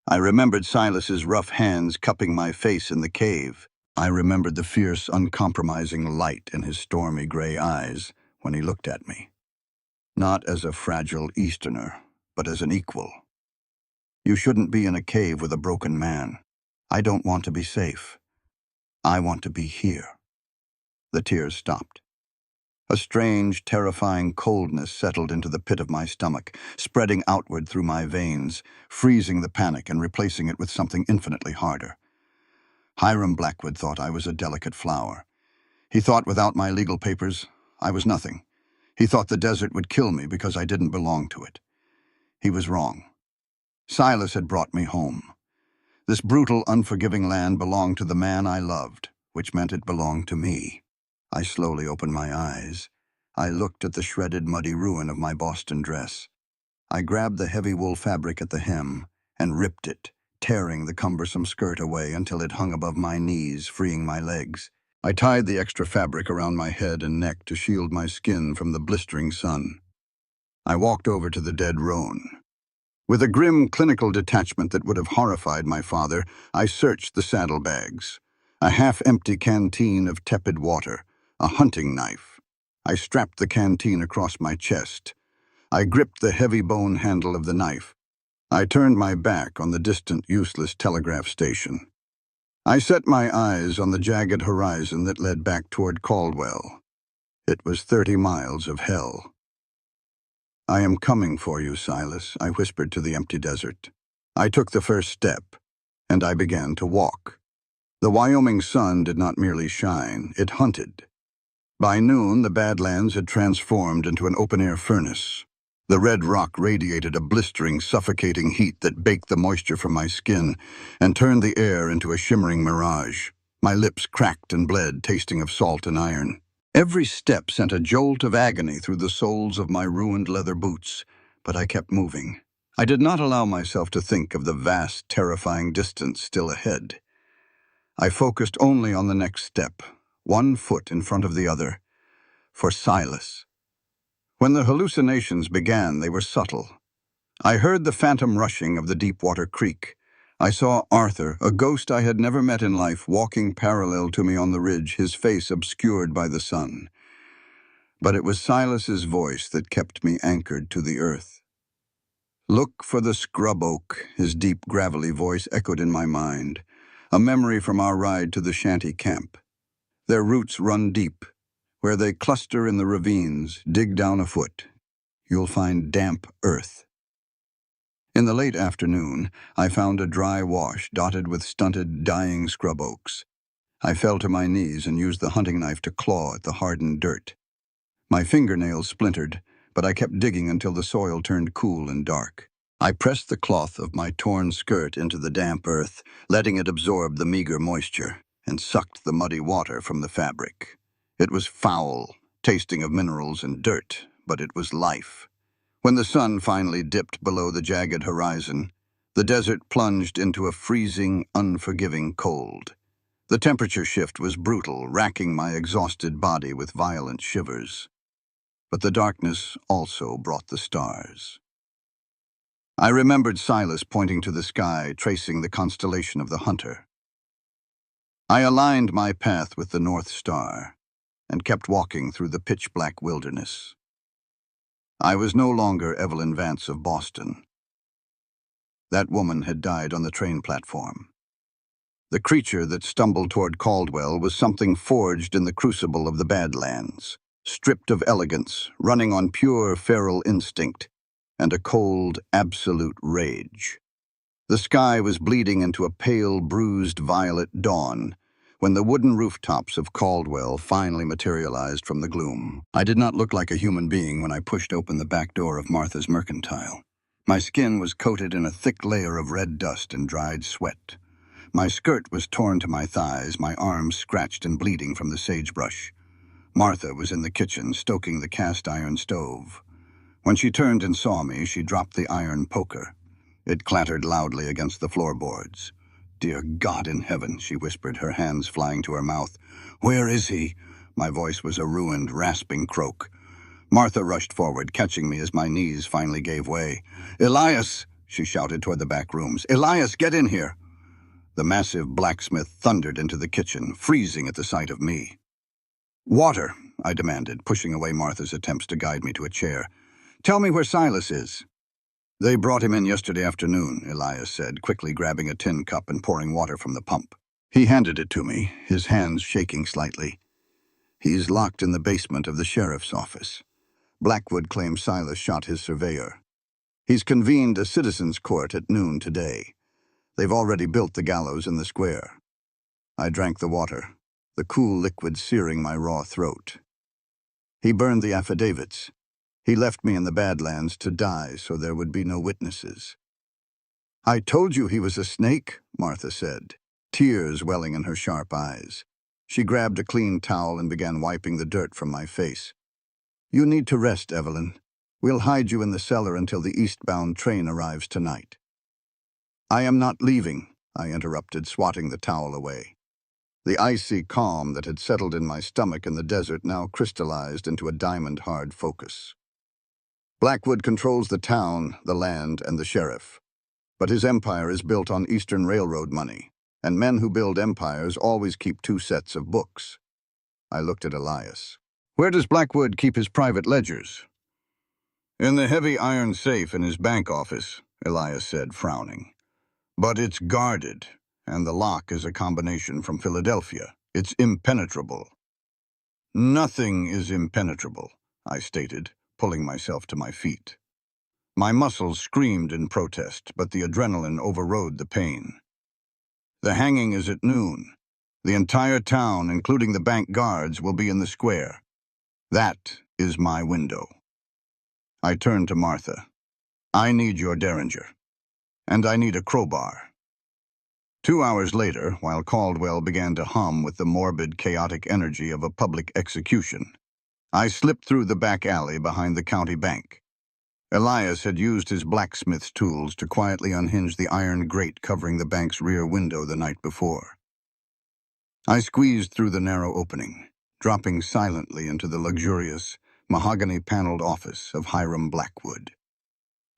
I remembered Silas's rough hands cupping my face in the cave. I remembered the fierce, uncompromising light in his stormy gray eyes when he looked at me. Not as a fragile Easterner, but as an equal. "You shouldn't be in a cave with a broken man. I don't want to be safe. I want to be here." The tears stopped. A strange, terrifying coldness settled into the pit of my stomach, spreading outward through my veins, freezing the panic and replacing it with something infinitely harder. Hiram Blackwood thought I was a delicate flower. He thought without my legal papers, I was nothing. He thought the desert would kill me because I didn't belong to it. He was wrong. Silas had brought me home. This brutal, unforgiving land belonged to the man I loved, which meant it belonged to me. I slowly opened my eyes. I looked at the shredded, muddy ruin of my Boston dress. I grabbed the heavy wool fabric at the hem and ripped it, tearing the cumbersome skirt away until it hung above my knees, freeing my legs. I tied the extra fabric around my head and neck to shield my skin from the blistering sun. I walked over to the dead roan. With a grim, clinical detachment that would have horrified my father, I searched the saddlebags. A half-empty canteen of tepid water, a hunting knife. I strapped the canteen across my chest. I gripped the heavy bone handle of the knife. I turned my back on the distant, useless telegraph station. I set my eyes on the jagged horizon that led back toward Caldwell. It was 30 miles of hell. "I am coming for you, Silas," I whispered to the empty desert. I took the first step, and I began to walk. The Wyoming sun did not merely shine, it hunted. By noon, the Badlands had transformed into an open-air furnace. The red rock radiated a blistering, suffocating heat that baked the moisture from my skin and turned the air into a shimmering mirage. My lips cracked and bled, tasting of salt and iron. Every step sent a jolt of agony through the soles of my ruined leather boots, but I kept moving. I did not allow myself to think of the vast, terrifying distance still ahead. I focused only on the next step, one foot in front of the other, for Silas. When the hallucinations began, they were subtle. I heard the phantom rushing of the Deepwater Creek. I saw Arthur, a ghost I had never met in life, walking parallel to me on the ridge, his face obscured by the sun. But it was Silas's voice that kept me anchored to the earth. "Look for the scrub oak," his deep, gravelly voice echoed in my mind, a memory from our ride to the shanty camp. "Their roots run deep. Where they cluster in the ravines, dig down a foot. You'll find damp earth." In the late afternoon, I found a dry wash dotted with stunted, dying scrub oaks. I fell to my knees and used the hunting knife to claw at the hardened dirt. My fingernails splintered, but I kept digging until the soil turned cool and dark. I pressed the cloth of my torn skirt into the damp earth, letting it absorb the meager moisture, and sucked the muddy water from the fabric. It was foul, tasting of minerals and dirt, but it was life. When the sun finally dipped below the jagged horizon, the desert plunged into a freezing, unforgiving cold. The temperature shift was brutal, racking my exhausted body with violent shivers. But the darkness also brought the stars. I remembered Silas pointing to the sky, tracing the constellation of the Hunter. I aligned my path with the North Star and kept walking through the pitch-black wilderness. I was no longer Evelyn Vance of Boston. That woman had died on the train platform. The creature that stumbled toward Caldwell was something forged in the crucible of the Badlands, stripped of elegance, running on pure feral instinct, and a cold, absolute rage. The sky was bleeding into a pale, bruised violet dawn when the wooden rooftops of Caldwell finally materialized from the gloom. I did not look like a human being when I pushed open the back door of Martha's Mercantile. My skin was coated in a thick layer of red dust and dried sweat. My skirt was torn to my thighs, my arms scratched and bleeding from the sagebrush. Martha was in the kitchen, stoking the cast-iron stove. When she turned and saw me, she dropped the iron poker. It clattered loudly against the floorboards. "Dear God in heaven," she whispered, her hands flying to her mouth. "Where is he?" My voice was a ruined, rasping croak. Martha rushed forward, catching me as my knees finally gave way. "Elias!" she shouted toward the back rooms. "Elias, get in here!" The massive blacksmith thundered into the kitchen, freezing at the sight of me. "Water," I demanded, pushing away Martha's attempts to guide me to a chair. "Tell me where Silas is." "They brought him in yesterday afternoon," Elias said, quickly grabbing a tin cup and pouring water from the pump. He handed it to me, his hands shaking slightly. "He's locked in the basement of the sheriff's office. Blackwood claims Silas shot his surveyor. He's convened a citizens' court at noon today. They've already built the gallows in the square." I drank the water, the cool liquid searing my raw throat. "He burned the affidavits. He left me in the Badlands to die so there would be no witnesses." "I told you he was a snake," Martha said, tears welling in her sharp eyes. She grabbed a clean towel and began wiping the dirt from my face. "You need to rest, Evelyn. We'll hide you in the cellar until the eastbound train arrives tonight." "I am not leaving," I interrupted, swatting the towel away. The icy calm that had settled in my stomach in the desert now crystallized into a diamond-hard focus. "Blackwood controls the town, the land, and the sheriff. But his empire is built on Eastern Railroad money, and men who build empires always keep two sets of books. I looked at Elias. "Where does Blackwood keep his private ledgers?" "In the heavy iron safe in his bank office," Elias said, frowning. "But it's guarded, and the lock is a combination from Philadelphia. It's impenetrable." "Nothing is impenetrable," I stated, pulling myself to my feet. My muscles screamed in protest, but the adrenaline overrode the pain. "The hanging is at noon. The entire town, including the bank guards, will be in the square. That is my window." I turned to Martha. "I need your derringer. And I need a crowbar." 2 hours later, while Caldwell began to hum with the morbid, chaotic energy of a public execution, I slipped through the back alley behind the county bank. Elias had used his blacksmith's tools to quietly unhinge the iron grate covering the bank's rear window the night before. I squeezed through the narrow opening, dropping silently into the luxurious, mahogany-paneled office of Hiram Blackwood.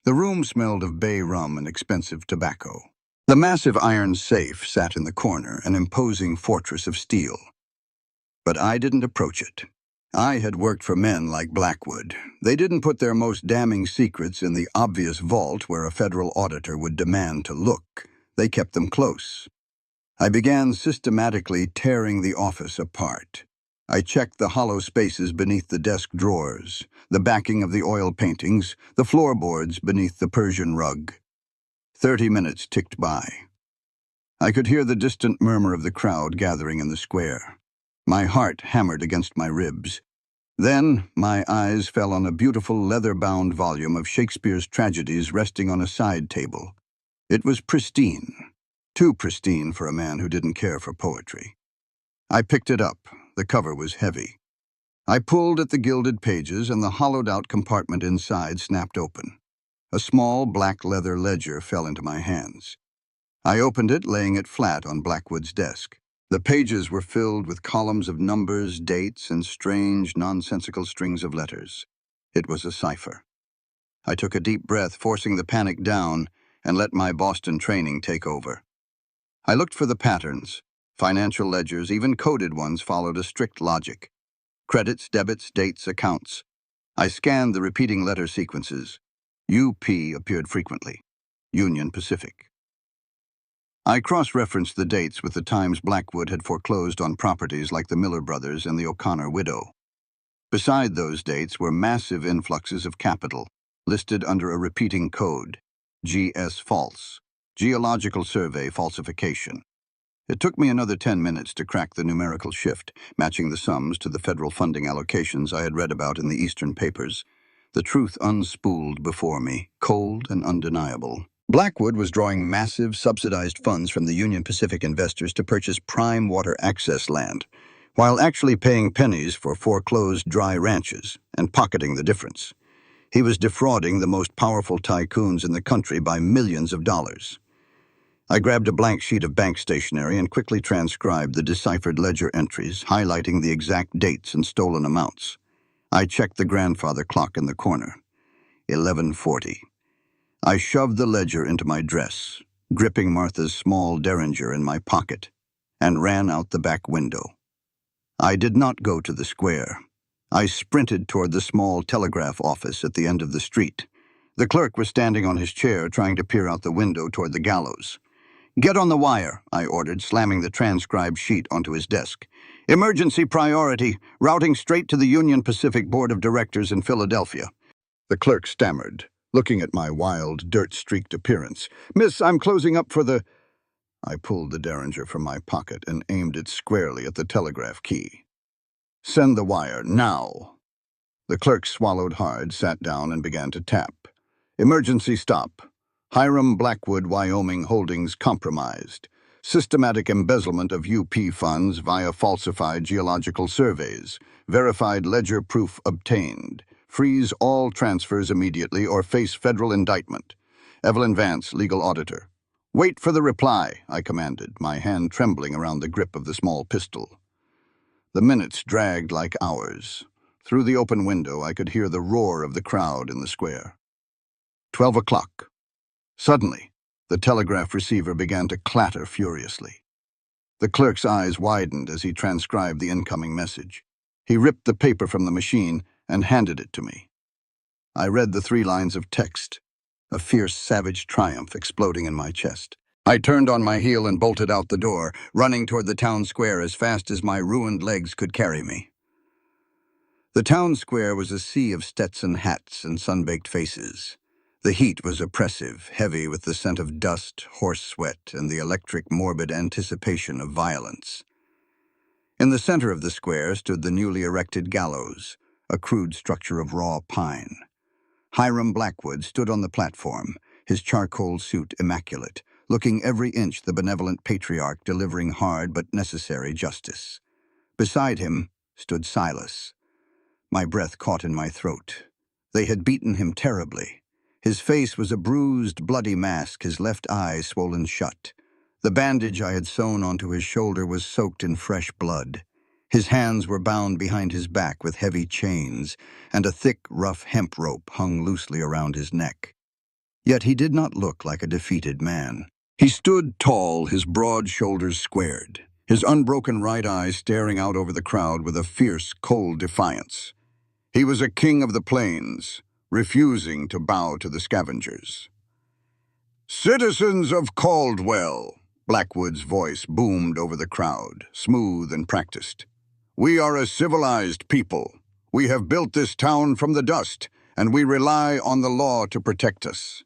The room smelled of bay rum and expensive tobacco. The massive iron safe sat in the corner, an imposing fortress of steel. But I didn't approach it. I had worked for men like Blackwood. They didn't put their most damning secrets in the obvious vault where a federal auditor would demand to look. They kept them close. I began systematically tearing the office apart. I checked the hollow spaces beneath the desk drawers, the backing of the oil paintings, the floorboards beneath the Persian rug. 30 minutes ticked by. I could hear the distant murmur of the crowd gathering in the square. My heart hammered against my ribs. Then my eyes fell on a beautiful leather-bound volume of Shakespeare's tragedies resting on a side table. It was pristine, too pristine for a man who didn't care for poetry. I picked it up. The cover was heavy. I pulled at the gilded pages, and the hollowed-out compartment inside snapped open. A small black leather ledger fell into my hands. I opened it, laying it flat on Blackwood's desk. The pages were filled with columns of numbers, dates, and strange, nonsensical strings of letters. It was a cipher. I took a deep breath, forcing the panic down, and let my Boston training take over. I looked for the patterns. Financial ledgers, even coded ones, followed a strict logic. Credits, debits, dates, accounts. I scanned the repeating letter sequences. UP appeared frequently. Union Pacific. I cross-referenced the dates with the times Blackwood had foreclosed on properties like the Miller brothers and the O'Connor widow. Beside those dates were massive influxes of capital, listed under a repeating code, GS false, Geological Survey falsification. It took me another 10 minutes to crack the numerical shift, matching the sums to the federal funding allocations I had read about in the Eastern papers. The truth unspooled before me, cold and undeniable. Blackwood was drawing massive, subsidized funds from the Union Pacific investors to purchase prime water access land, while actually paying pennies for foreclosed dry ranches and pocketing the difference. He was defrauding the most powerful tycoons in the country by millions of dollars. I grabbed a blank sheet of bank stationery and quickly transcribed the deciphered ledger entries, highlighting the exact dates and stolen amounts. I checked the grandfather clock in the corner. 11:40. I shoved the ledger into my dress, gripping Martha's small derringer in my pocket, and ran out the back window. I did not go to the square. I sprinted toward the small telegraph office at the end of the street. The clerk was standing on his chair, trying to peer out the window toward the gallows. "Get on the wire," I ordered, slamming the transcribed sheet onto his desk. "Emergency priority, routing straight to the Union Pacific Board of Directors in Philadelphia." The clerk stammered, looking at my wild, dirt-streaked appearance. "Miss, I'm closing up for the—" I pulled the derringer from my pocket and aimed it squarely at the telegraph key. "Send the wire, now." The clerk swallowed hard, sat down, and began to tap. "Emergency stop. Hiram Blackwood, Wyoming Holdings compromised. Systematic embezzlement of UP funds via falsified geological surveys. Verified ledger proof obtained. Freeze all transfers immediately or face federal indictment. Evelyn Vance, legal auditor." "Wait for the reply," I commanded, my hand trembling around the grip of the small pistol. The minutes dragged like hours. Through the open window, I could hear the roar of the crowd in the square. 12 o'clock. Suddenly, the telegraph receiver began to clatter furiously. The clerk's eyes widened as he transcribed the incoming message. He ripped the paper from the machine and handed it to me. I read the 3 lines of text, a fierce, savage triumph exploding in my chest. I turned on my heel and bolted out the door, running toward the town square as fast as my ruined legs could carry me. The town square was a sea of Stetson hats and sun-baked faces. The heat was oppressive, heavy with the scent of dust, horse sweat, and the electric, morbid anticipation of violence. In the center of the square stood the newly erected gallows, a crude structure of raw pine. Hiram Blackwood stood on the platform, his charcoal suit immaculate, looking every inch the benevolent patriarch delivering hard but necessary justice. Beside him stood Silas. My breath caught in my throat. They had beaten him terribly. His face was a bruised, bloody mask, his left eye swollen shut. The bandage I had sewn onto his shoulder was soaked in fresh blood. His hands were bound behind his back with heavy chains, and a thick, rough hemp rope hung loosely around his neck. Yet he did not look like a defeated man. He stood tall, his broad shoulders squared, his unbroken right eye staring out over the crowd with a fierce, cold defiance. He was a king of the plains, refusing to bow to the scavengers. "Citizens of Caldwell," Blackwood's voice boomed over the crowd, smooth and practiced. "We are a civilized people. We have built this town from the dust, and we rely on the law to protect us."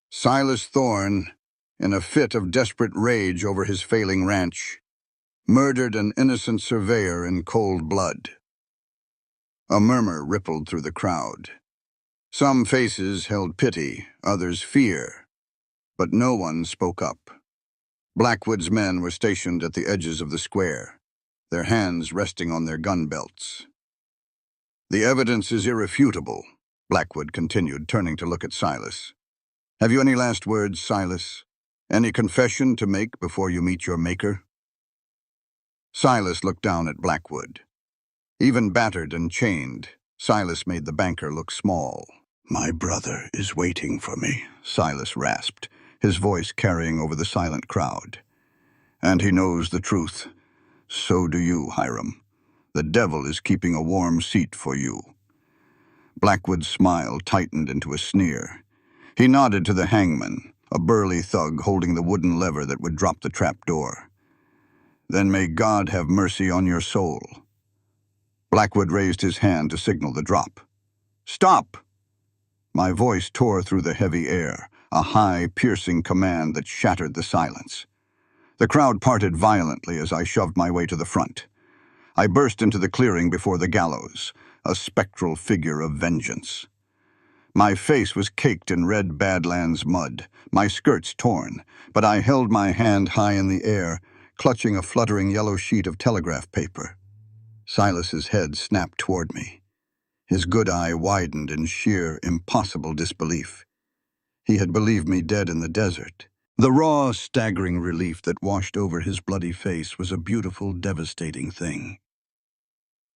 Silas Thorne, in a fit of desperate rage over his failing ranch, murdered an innocent surveyor in cold blood. A murmur rippled through the crowd. Some faces held pity, others fear, but no one spoke up. Blackwood's men were stationed at the edges of the square, their hands resting on their gun belts. "The evidence is irrefutable," Blackwood continued, turning to look at Silas. "Have you any last words, Silas? Any confession to make before you meet your maker?" Silas looked down at Blackwood. Even battered and chained, Silas made the banker look small. "My brother is waiting for me," Silas rasped, his voice carrying over the silent crowd. "And he knows the truth. So do you, Hiram. The devil is keeping a warm seat for you." Blackwood's smile tightened into a sneer. He nodded to the hangman, a burly thug holding the wooden lever that would drop the trap door. "Then may God have mercy on your soul." Blackwood raised his hand to signal the drop. "Stop!" My voice tore through the heavy air, a high, piercing command that shattered the silence. The crowd parted violently as I shoved my way to the front. I burst into the clearing before the gallows, a spectral figure of vengeance. My face was caked in red Badlands mud, my skirts torn, but I held my hand high in the air, clutching a fluttering yellow sheet of telegraph paper. Silas's head snapped toward me. His good eye widened in sheer, impossible disbelief. He had believed me dead in the desert. The raw, staggering relief that washed over his bloody face was a beautiful, devastating thing.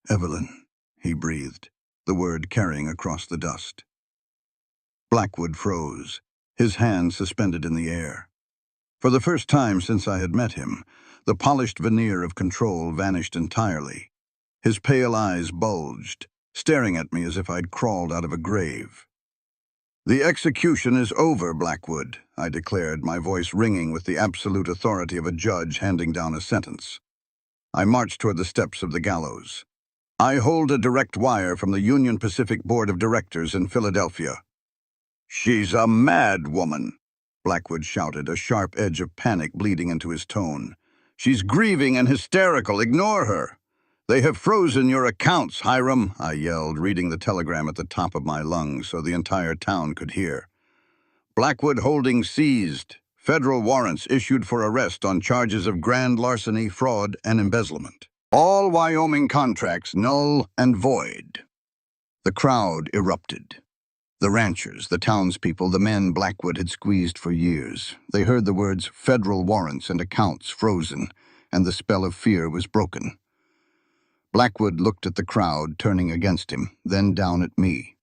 "Evelyn," he breathed, the word carrying across the dust. Blackwood froze, his hand suspended in the air. For the first time since I had met him, the polished veneer of control vanished entirely. His pale eyes bulged, staring at me as if I'd crawled out of a grave. "The execution is over, Blackwood," I declared, my voice ringing with the absolute authority of a judge handing down a sentence. I marched toward the steps of the gallows. "I hold a direct wire from the Union Pacific Board of Directors in Philadelphia." "She's a mad woman," Blackwood shouted, a sharp edge of panic bleeding into his tone. "She's grieving and hysterical. Ignore her." "They have frozen your accounts, Hiram," I yelled, reading the telegram at the top of my lungs so the entire town could hear. "Blackwood Holdings seized. Federal warrants issued for arrest on charges of grand larceny, fraud, and embezzlement. All Wyoming contracts null and void." The crowd erupted. The ranchers, the townspeople, the men Blackwood had squeezed for years. They heard the words "federal warrants" and "accounts frozen," and the spell of fear was broken. Blackwood looked at the crowd, turning against him, then down at me.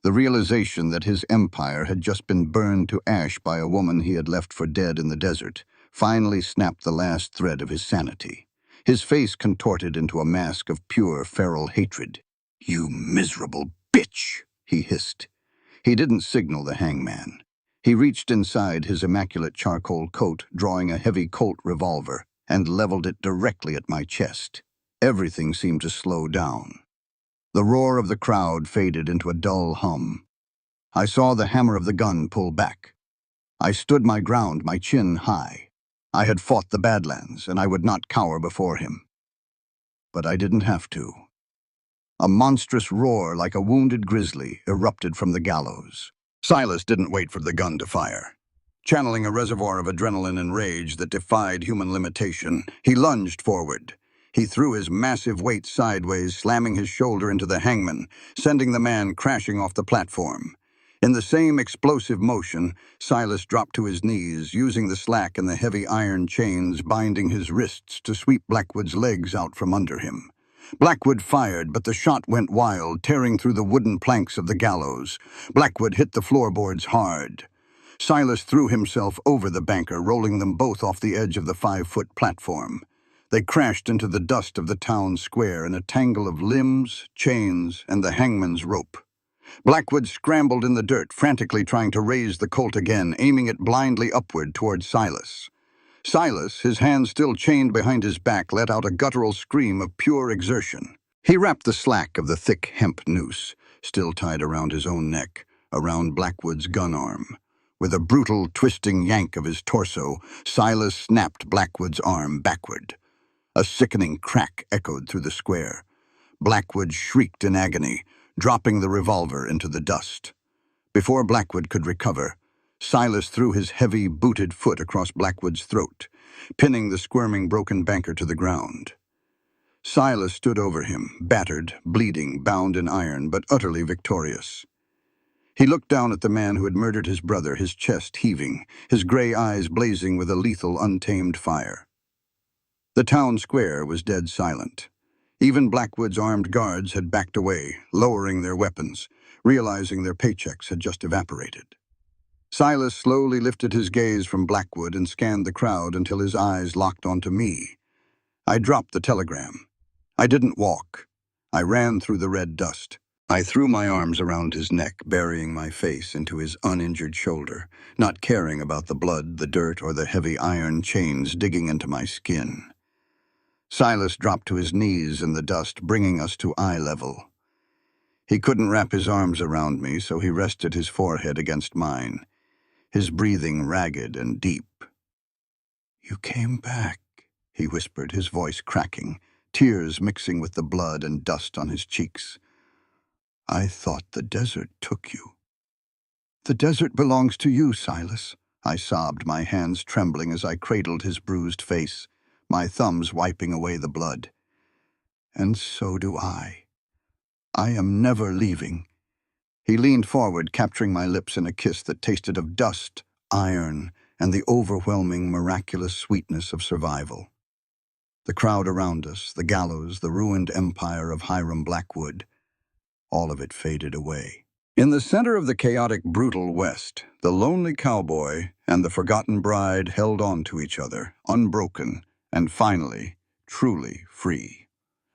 The realization that his empire had just been burned to ash by a woman he had left for dead in the desert finally snapped the last thread of his sanity. His face contorted into a mask of pure feral hatred. "You miserable bitch," he hissed. He didn't signal the hangman. He reached inside his immaculate charcoal coat, drawing a heavy Colt revolver, and leveled it directly at my chest. Everything seemed to slow down. The roar of the crowd faded into a dull hum. I saw the hammer of the gun pull back. I stood my ground, my chin high. I had fought the Badlands, and I would not cower before him. But I didn't have to. A monstrous roar like a wounded grizzly erupted from the gallows. Silas didn't wait for the gun to fire. Channeling a reservoir of adrenaline and rage that defied human limitation, he lunged forward. He threw his massive weight sideways, slamming his shoulder into the hangman, sending the man crashing off the platform. In the same explosive motion, Silas dropped to his knees, using the slack and the heavy iron chains binding his wrists to sweep Blackwood's legs out from under him. Blackwood fired, but the shot went wild, tearing through the wooden planks of the gallows. Blackwood hit the floorboards hard. Silas threw himself over the banker, rolling them both off the edge of the 5-foot platform. They crashed into the dust of the town square in a tangle of limbs, chains, and the hangman's rope. Blackwood scrambled in the dirt, frantically trying to raise the Colt again, aiming it blindly upward toward Silas. Silas, his hands still chained behind his back, let out a guttural scream of pure exertion. He wrapped the slack of the thick hemp noose, still tied around his own neck, around Blackwood's gun arm. With a brutal, twisting yank of his torso, Silas snapped Blackwood's arm backward. A sickening crack echoed through the square. Blackwood shrieked in agony, dropping the revolver into the dust. Before Blackwood could recover, Silas threw his heavy, booted foot across Blackwood's throat, pinning the squirming, broken banker to the ground. Silas stood over him, battered, bleeding, bound in iron, but utterly victorious. He looked down at the man who had murdered his brother, his chest heaving, his gray eyes blazing with a lethal, untamed fire. The town square was dead silent. Even Blackwood's armed guards had backed away, lowering their weapons, realizing their paychecks had just evaporated. Silas slowly lifted his gaze from Blackwood and scanned the crowd until his eyes locked onto me. I dropped the telegram. I didn't walk. I ran through the red dust. I threw my arms around his neck, burying my face into his uninjured shoulder, not caring about the blood, the dirt, or the heavy iron chains digging into my skin. Silas dropped to his knees in the dust, bringing us to eye level. He couldn't wrap his arms around me, so he rested his forehead against mine, his breathing ragged and deep. "You came back," he whispered, his voice cracking, tears mixing with the blood and dust on his cheeks. "I thought the desert took you." "The desert belongs to you, Silas," I sobbed, my hands trembling as I cradled his bruised face, my thumbs wiping away the blood. "And so do I. I am never leaving." He leaned forward, capturing my lips in a kiss that tasted of dust, iron, and the overwhelming, miraculous sweetness of survival. The crowd around us, the gallows, the ruined empire of Hiram Blackwood, all of it faded away. In the center of the chaotic, brutal West, the lonely cowboy and the forgotten bride held on to each other, unbroken, and finally, truly free.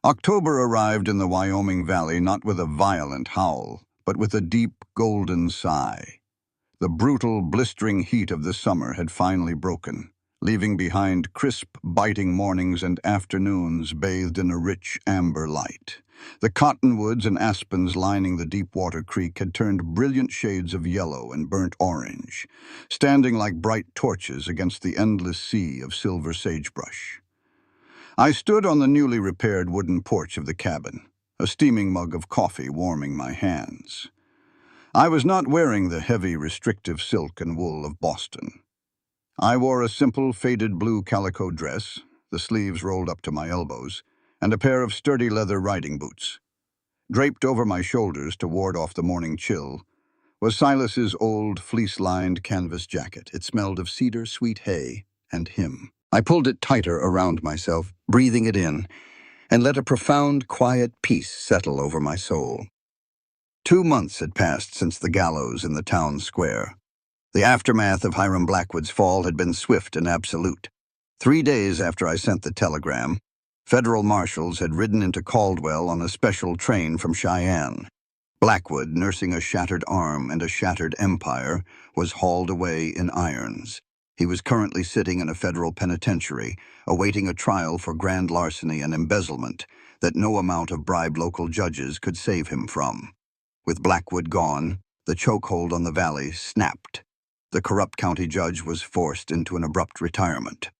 October arrived in the Wyoming Valley not with a violent howl, but with a deep, golden sigh. The brutal, blistering heat of the summer had finally broken, leaving behind crisp, biting mornings and afternoons bathed in a rich amber light. The cottonwoods and aspens lining the Deepwater Creek had turned brilliant shades of yellow and burnt orange, standing like bright torches against the endless sea of silver sagebrush. I stood on the newly repaired wooden porch of the cabin, a steaming mug of coffee warming my hands. I was not wearing the heavy, restrictive silk and wool of Boston. I wore a simple, faded blue calico dress, the sleeves rolled up to my elbows, and a pair of sturdy leather riding boots. Draped over my shoulders to ward off the morning chill was Silas's old, fleece-lined canvas jacket. It smelled of cedar, sweet hay, and him. I pulled it tighter around myself, breathing it in, and let a profound, quiet peace settle over my soul. 2 months had passed since the gallows in the town square. The aftermath of Hiram Blackwood's fall had been swift and absolute. 3 days after I sent the telegram, federal marshals had ridden into Caldwell on a special train from Cheyenne. Blackwood, nursing a shattered arm and a shattered empire, was hauled away in irons. He was currently sitting in a federal penitentiary, awaiting a trial for grand larceny and embezzlement that no amount of bribed local judges could save him from. With Blackwood gone, the chokehold on the valley snapped. The corrupt county judge was forced into an abrupt retirement.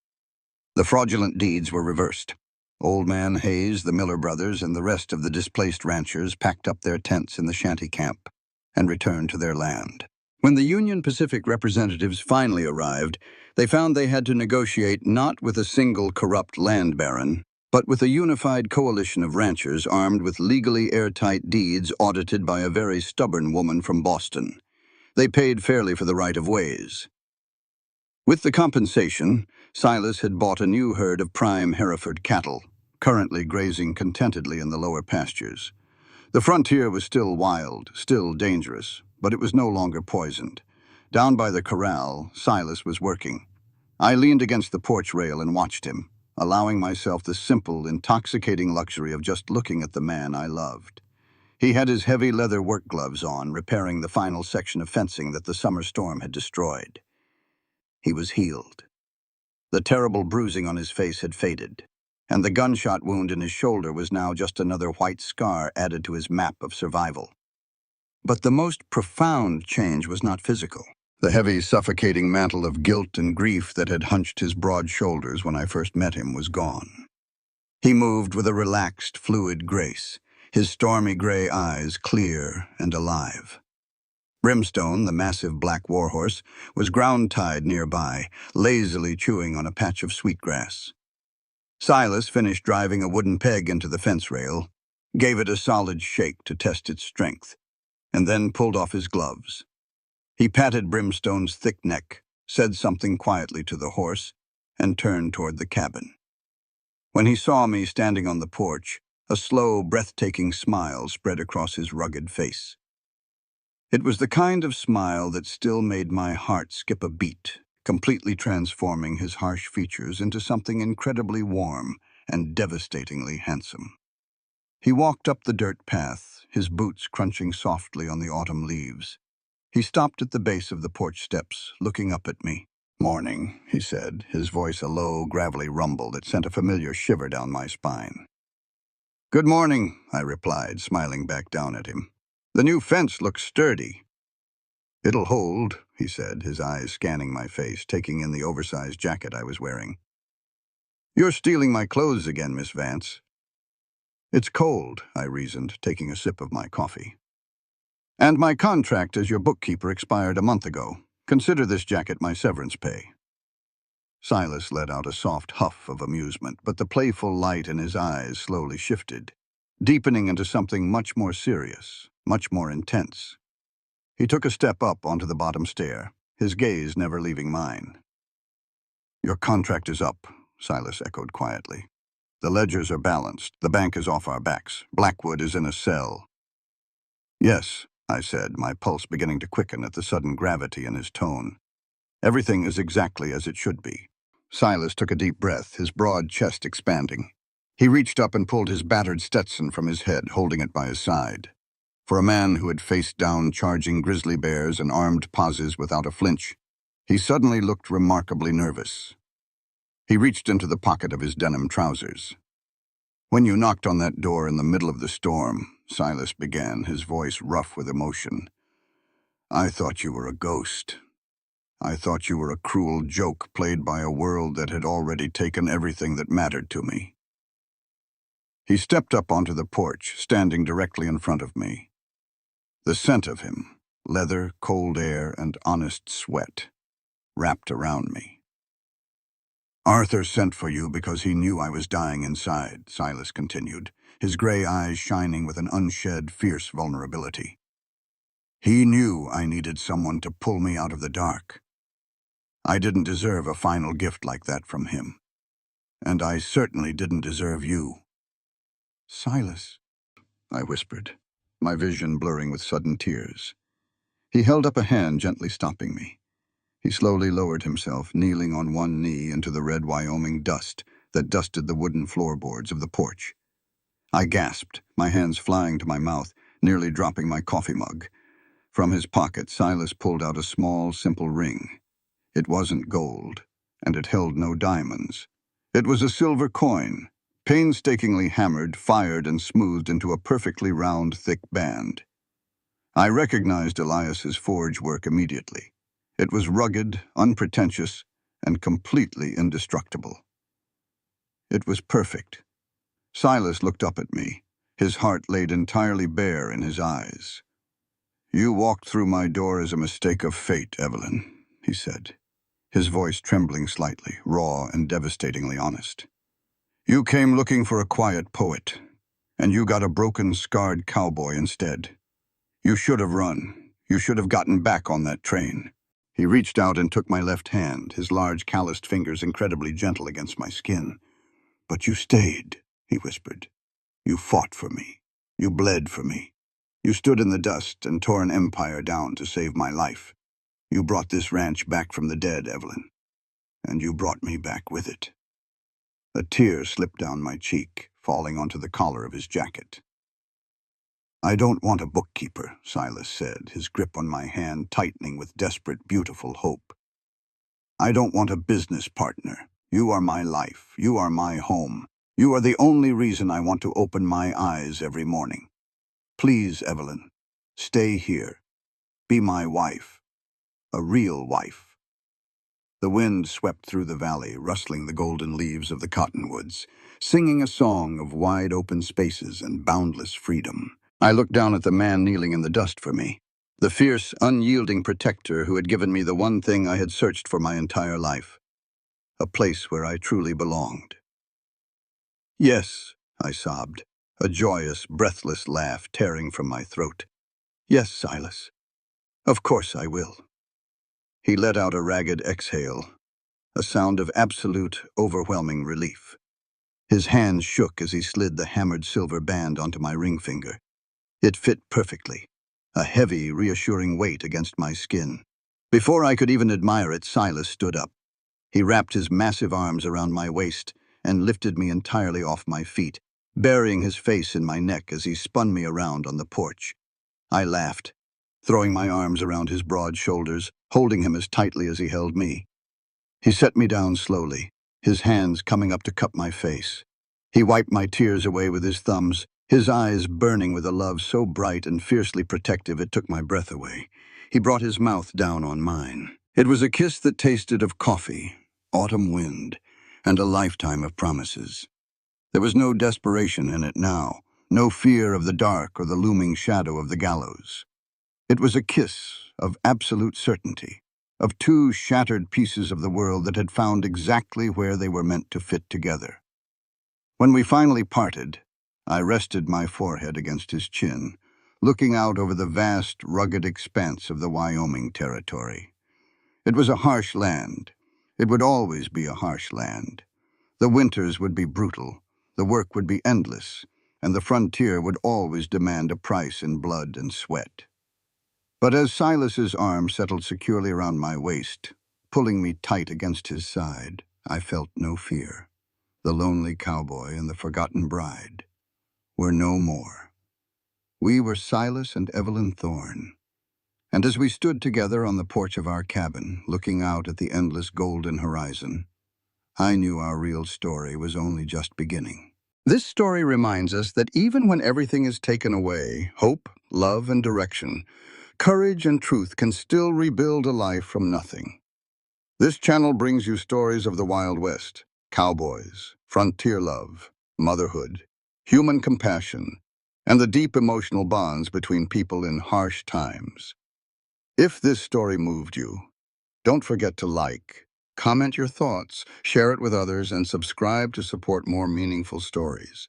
The fraudulent deeds were reversed. Old Man Hayes, the Miller brothers, and the rest of the displaced ranchers packed up their tents in the shanty camp and returned to their land. When the Union Pacific representatives finally arrived, they found they had to negotiate not with a single corrupt land baron, but with a unified coalition of ranchers armed with legally airtight deeds audited by a very stubborn woman from Boston. They paid fairly for the right-of-ways. With the compensation, Silas had bought a new herd of prime Hereford cattle, currently grazing contentedly in the lower pastures. The frontier was still wild, still dangerous, but it was no longer poisoned. Down by the corral, Silas was working. I leaned against the porch rail and watched him, allowing myself the simple, intoxicating luxury of just looking at the man I loved. He had his heavy leather work gloves on, repairing the final section of fencing that the summer storm had destroyed. He was healed. The terrible bruising on his face had faded, and the gunshot wound in his shoulder was now just another white scar added to his map of survival. But the most profound change was not physical. The heavy, suffocating mantle of guilt and grief that had hunched his broad shoulders when I first met him was gone. He moved with a relaxed, fluid grace, his stormy gray eyes clear and alive. Brimstone, the massive black warhorse, was ground-tied nearby, lazily chewing on a patch of sweetgrass. Silas finished driving a wooden peg into the fence rail, gave it a solid shake to test its strength, and then pulled off his gloves. He patted Brimstone's thick neck, said something quietly to the horse, and turned toward the cabin. When he saw me standing on the porch, a slow, breathtaking smile spread across his rugged face. It was the kind of smile that still made my heart skip a beat, completely transforming his harsh features into something incredibly warm and devastatingly handsome. He walked up the dirt path, his boots crunching softly on the autumn leaves. He stopped at the base of the porch steps, looking up at me. "Morning," he said, his voice a low, gravelly rumble that sent a familiar shiver down my spine. "Good morning," I replied, smiling back down at him. "The new fence looks sturdy." "It'll hold," he said, his eyes scanning my face, taking in the oversized jacket I was wearing. "You're stealing my clothes again, Miss Vance." "It's cold," I reasoned, taking a sip of my coffee. "And my contract as your bookkeeper expired a month ago. Consider this jacket my severance pay." Silas let out a soft huff of amusement, but the playful light in his eyes slowly shifted, deepening into something much more serious, much more intense. He took a step up onto the bottom stair, his gaze never leaving mine. "Your contract is up," Silas echoed quietly. "The ledgers are balanced. The bank is off our backs. Blackwood is in a cell." "Yes," I said, my pulse beginning to quicken at the sudden gravity in his tone. "Everything is exactly as it should be." Silas took a deep breath, his broad chest expanding. He reached up and pulled his battered Stetson from his head, holding it by his side. For a man who had faced down charging grizzly bears and armed pauses without a flinch, he suddenly looked remarkably nervous. He reached into the pocket of his denim trousers. "When you knocked on that door in the middle of the storm," Silas began, his voice rough with emotion, "I thought you were a ghost. I thought you were a cruel joke played by a world that had already taken everything that mattered to me." He stepped up onto the porch, standing directly in front of me. The scent of him, leather, cold air, and honest sweat, wrapped around me. "Arthur sent for you because he knew I was dying inside," Silas continued, his gray eyes shining with an unshed, fierce vulnerability. "He knew I needed someone to pull me out of the dark. I didn't deserve a final gift like that from him. And I certainly didn't deserve you." "Silas," I whispered, my vision blurring with sudden tears. He held up a hand, gently stopping me. He slowly lowered himself, kneeling on one knee into the red Wyoming dust that dusted the wooden floorboards of the porch. I gasped, my hands flying to my mouth, nearly dropping my coffee mug. From his pocket, Silas pulled out a small, simple ring. It wasn't gold, and it held no diamonds. It was a silver coin, painstakingly hammered, fired, and smoothed into a perfectly round, thick band. I recognized Elias's forge work immediately. It was rugged, unpretentious, and completely indestructible. It was perfect. Silas looked up at me, his heart laid entirely bare in his eyes. "You walked through my door as a mistake of fate, Evelyn," he said, his voice trembling slightly, raw and devastatingly honest. "You came looking for a quiet poet, and you got a broken, scarred cowboy instead. You should have run. You should have gotten back on that train." He reached out and took my left hand, his large, calloused fingers incredibly gentle against my skin. "But you stayed," he whispered. "You fought for me. You bled for me. You stood in the dust and tore an empire down to save my life. You brought this ranch back from the dead, Evelyn. And you brought me back with it." A tear slipped down my cheek, falling onto the collar of his jacket. "I don't want a bookkeeper," Silas said, his grip on my hand tightening with desperate, beautiful hope. "I don't want a business partner. You are my life. You are my home. You are the only reason I want to open my eyes every morning. Please, Evelyn, stay here. Be my wife. A real wife." The wind swept through the valley, rustling the golden leaves of the cottonwoods, singing a song of wide open spaces and boundless freedom. I looked down at the man kneeling in the dust for me, the fierce, unyielding protector who had given me the one thing I had searched for my entire life, a place where I truly belonged. "Yes," I sobbed, a joyous, breathless laugh tearing from my throat. "Yes, Silas. Of course I will." He let out a ragged exhale, a sound of absolute, overwhelming relief. His hands shook as he slid the hammered silver band onto my ring finger. It fit perfectly, a heavy, reassuring weight against my skin. Before I could even admire it, Silas stood up. He wrapped his massive arms around my waist and lifted me entirely off my feet, burying his face in my neck as he spun me around on the porch. I laughed, throwing my arms around his broad shoulders, holding him as tightly as he held me. He set me down slowly, his hands coming up to cup my face. He wiped my tears away with his thumbs, his eyes burning with a love so bright and fiercely protective it took my breath away. He brought his mouth down on mine. It was a kiss that tasted of coffee, autumn wind, and a lifetime of promises. There was no desperation in it now, no fear of the dark or the looming shadow of the gallows. It was a kiss of absolute certainty, of two shattered pieces of the world that had found exactly where they were meant to fit together. When we finally parted, I rested my forehead against his chin, looking out over the vast, rugged expanse of the Wyoming territory. It was a harsh land. It would always be a harsh land. The winters would be brutal, the work would be endless, and the frontier would always demand a price in blood and sweat. But as Silas's arm settled securely around my waist, pulling me tight against his side, I felt no fear. The lonely cowboy and the forgotten bride were no more. We were Silas and Evelyn Thorne. And as we stood together on the porch of our cabin, looking out at the endless golden horizon, I knew our real story was only just beginning. This story reminds us that even when everything is taken away, hope, love, and direction, courage and truth can still rebuild a life from nothing. This channel brings you stories of the Wild West, cowboys, frontier love, motherhood, human compassion, and the deep emotional bonds between people in harsh times. If this story moved you, don't forget to like, comment your thoughts, share it with others, and subscribe to support more meaningful stories.